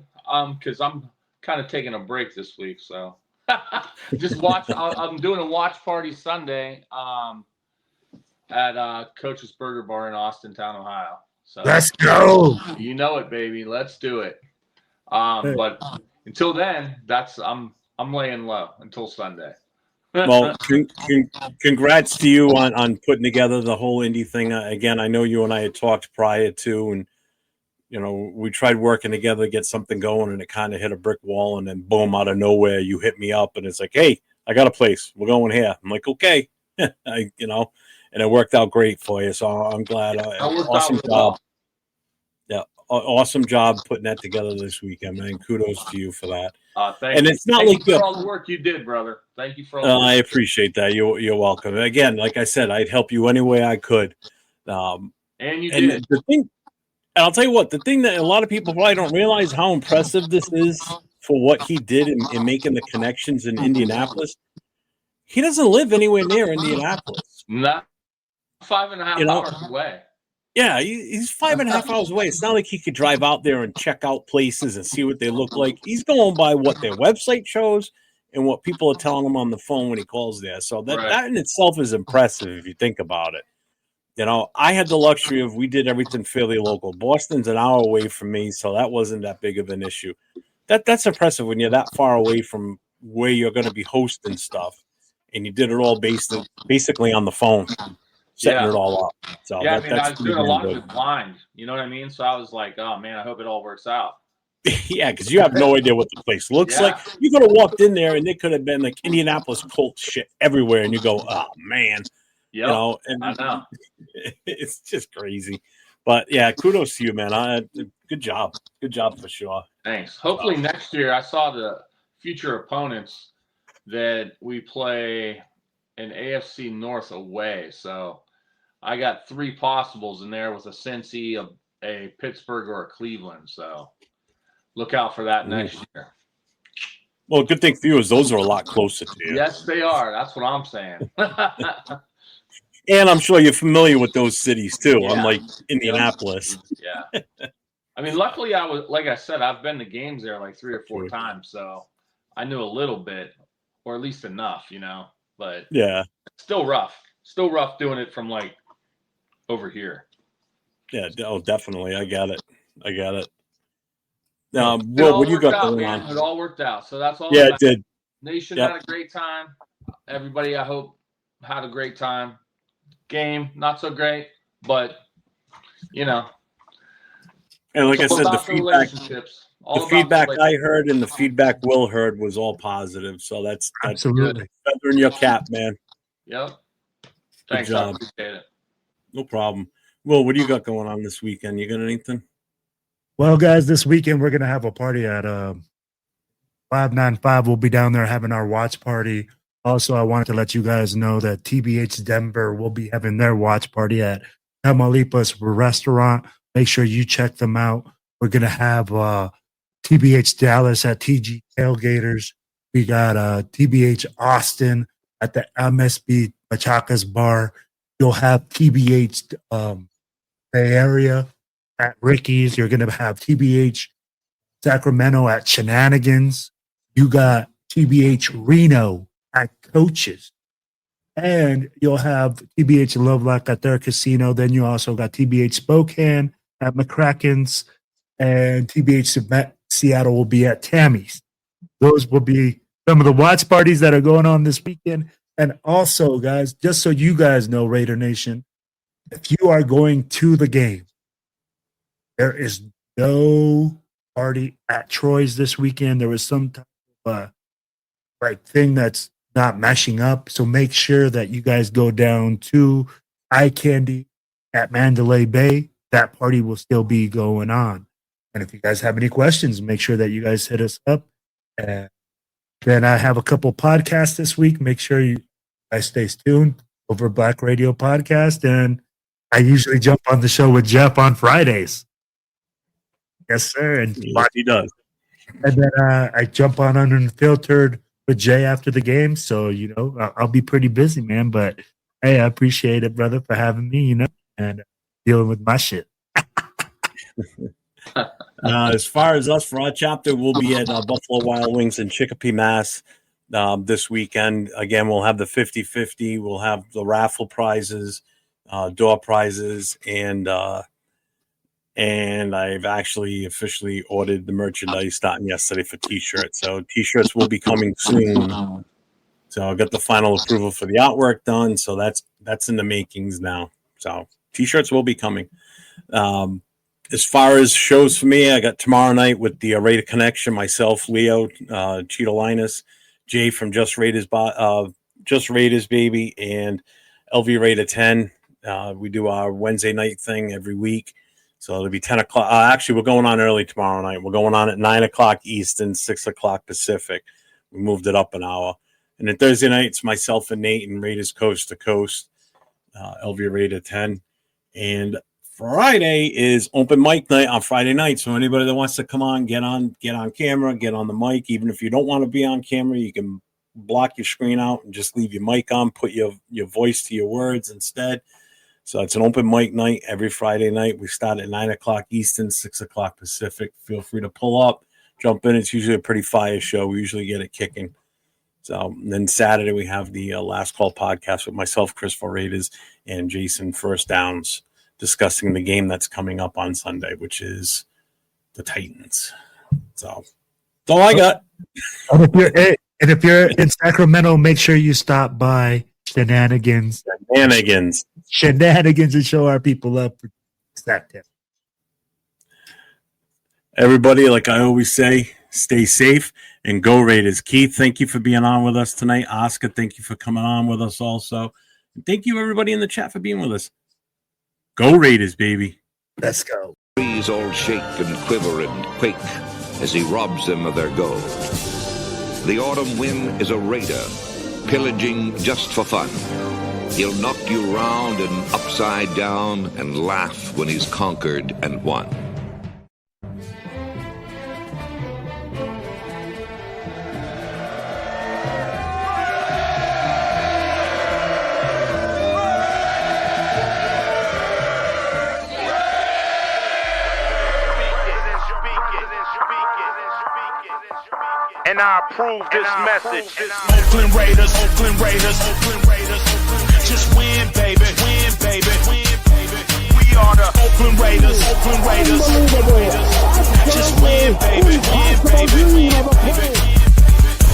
Because I'm kind of taking a break this week, so just watch. I'm doing a watch party Sunday. At Coach's Burger Bar in Austintown, Ohio. So let's go. You know it, baby. Let's do it. But until then, I'm laying low until Sunday. Well, congrats to you on putting together the whole Indy thing. Again, I know you and I had talked prior to, and we tried working together to get something going, and it kind of hit a brick wall, and then boom, out of nowhere, you hit me up, and it's like, "Hey, I got a place. We're going here." I'm like, "Okay," and it worked out great for you. So I'm glad. Awesome job. Well. Yeah, awesome job putting that together this weekend, man. Kudos to you for that. Thank you. It's not thank you for all the work you did, brother. Thank you for all the work. I appreciate that. You're welcome. Again, like I said, I'd help you any way I could. And you did. And I'll tell you what, the thing that a lot of people probably don't realize how impressive this is for what he did in making the connections in Indianapolis. He doesn't live anywhere near Indianapolis. Not 5.5 hours away. Yeah, he's 5.5 hours away. It's not like he could drive out there and check out places and see what they look like. He's going by what their website shows and what people are telling him on the phone when he calls there. So that in itself is impressive if you think about it. I had the luxury of we did everything fairly local. Boston's an hour away from me, so that wasn't that big of an issue. That's impressive when you're that far away from where you're going to be hosting stuff, and you did it all basically on the phone. Setting it all up. So I was doing a lot of it blind. You know what I mean? So I was like, oh man, I hope it all works out. Yeah, because you have no idea what the place looks like. You could have walked in there and it could have been like Indianapolis Colts shit everywhere, and you go, oh man. Yeah, and I know. It's just crazy. But yeah, kudos to you, man. Good job. Good job for sure. Thanks. Hopefully next year, I saw the future opponents that we play an AFC North away. So I got 3 possibles in there with a Cincy, a Pittsburgh, or a Cleveland. So look out for that next year. Well, good thing for you is those are a lot closer to you. Yes, they are. That's what I'm saying. And I'm sure you're familiar with those cities too, unlike Indianapolis. Yeah. I mean, luckily like I said, I've been to games there like 3 or 4 times. So I knew a little bit, or at least enough, but yeah, still rough doing it from like over here. Yeah. Oh, definitely. I got it. What you got going on? It all worked out. So that's all. Yeah, it did. Nation had a great time. Everybody, I hope, had a great time. Game, not so great, but And like I said, the feedback I heard and the feedback Will heard was all positive. So that's absolutely feather in your cap, man. Yep. Thanks, good job. I appreciate it. No problem. Will, what do you got going on this weekend? You got anything? Well, guys, this weekend we're gonna have a party at 595. We'll be down there having our watch party. Also, I wanted to let you guys know that TBH Denver will be having their watch party at Tamaulipas Restaurant. Make sure you check them out. We're going to have TBH Dallas at TG Tailgaters. We got TBH Austin at the MSB Machaca's Bar. You'll have TBH Bay Area at Ricky's. You're going to have TBH Sacramento at Shenanigans. You got TBH Reno at Coaches. And you'll have TBH Lovelock at their casino. Then you also got TBH Spokane at McCracken's. And TBH Seattle will be at Tammy's. Those will be some of the watch parties that are going on this weekend. And also, guys, just so you guys know, Raider Nation, if you are going to the game, there is no party at Troy's this weekend. There was some type of thing that's not meshing up. So make sure that you guys go down to Eye Candy at Mandalay Bay. That party will still be going on. And if you guys have any questions, make sure that you guys hit us up. And then I have a couple podcasts this week. Make sure you guys stay tuned over Black Radio Podcast. And I usually jump on the show with Jeff on Fridays. Yes, sir. And yes, he does. And then I jump on Unfiltered with Jay after the game. So, you know, I'll be pretty busy, man. But, hey, I appreciate it, brother, for having me, you know, and dealing with my shit. As far as us for our chapter, we'll be at Buffalo Wild Wings in Chicopee, Mass. This weekend. Again, we'll have the 50-50. We'll have the raffle prizes, door prizes, and I've actually officially ordered the merchandise starting yesterday for T-shirts. So T-shirts will be coming soon. So I got the final approval for the artwork done. So that's in the makings now. So T-shirts will be coming. As far as shows for me, I got tomorrow night with the Raider Connection, myself, Leo, Chidolinus, Jay from Just Raiders, Baby, and LV Raider 10. We do our Wednesday night thing every week. So it'll be 10 o'clock. Actually, we're going on early tomorrow night. We're going on at 9 o'clock Eastern, 6 o'clock Pacific. We moved it up an hour. And then Thursday night, it's myself and Nate and Raiders Coast to Coast, LV Raider 10. And Friday is open mic night on Friday night. So anybody that wants to come on, get on camera, get on the mic. Even if you don't want to be on camera, you can block your screen out and just leave your mic on, put your voice to your words instead. So it's an open mic night every Friday night. We start at 9 o'clock Eastern, 6 o'clock Pacific. Feel free to pull up, jump in. It's usually a pretty fire show. We usually get it kicking. So then Saturday we have the Last Call podcast with myself, Chris for Raiders, and Jason First Downs, discussing the game that's coming up on Sunday, which is the Titans. So that's all I got. And if you're in Sacramento, make sure you stop by Shenanigans and show our people up for Saturday. Everybody, like I always say, stay safe and go Raiders. Keith, thank you for being on with us tonight. Oscar, thank you for coming on with us also. And thank you, everybody in the chat, for being with us. Go Raiders, baby. Let's go. Trees all shake and quiver and quake as he robs them of their gold. The autumn wind is a raider, pillaging just for fun. He'll knock you round and upside down and laugh when he's conquered and won. And I approve this message. Oakland Raiders, Oakland Raiders, Oakland Raiders. Just win, baby, win, baby, win, baby. We are the Oakland Raiders, Oakland Raiders, Oakland Raiders. Just win, baby, win, baby, win, baby.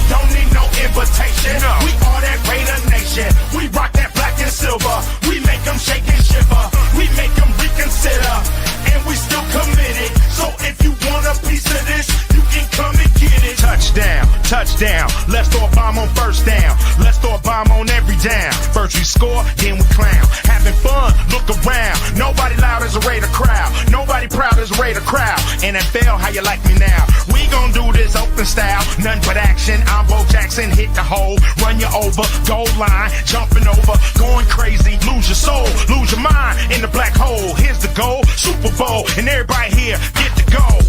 Don't need no invitation. We are that Raider Nation. We rock that black and silver. We make them shake and shiver. We make them reconsider. And we still committed. So if you want a piece of this, you can come and get it. Touchdown, touchdown. Let's throw a bomb on first down. Let's throw a bomb on every down. First we score, then we clown. Having fun, look around. Nobody loud as a Raider crowd. Nobody proud as a Raider crowd. NFL, how you like me now? We gon' do this open style. Nothing but action. I'm Bo Jackson, hit the hole. Run you over, goal line. Jumping over, going crazy. Lose your soul, lose your mind in the black hole. Here's the goal, Super Bowl. And everybody here, get the goal.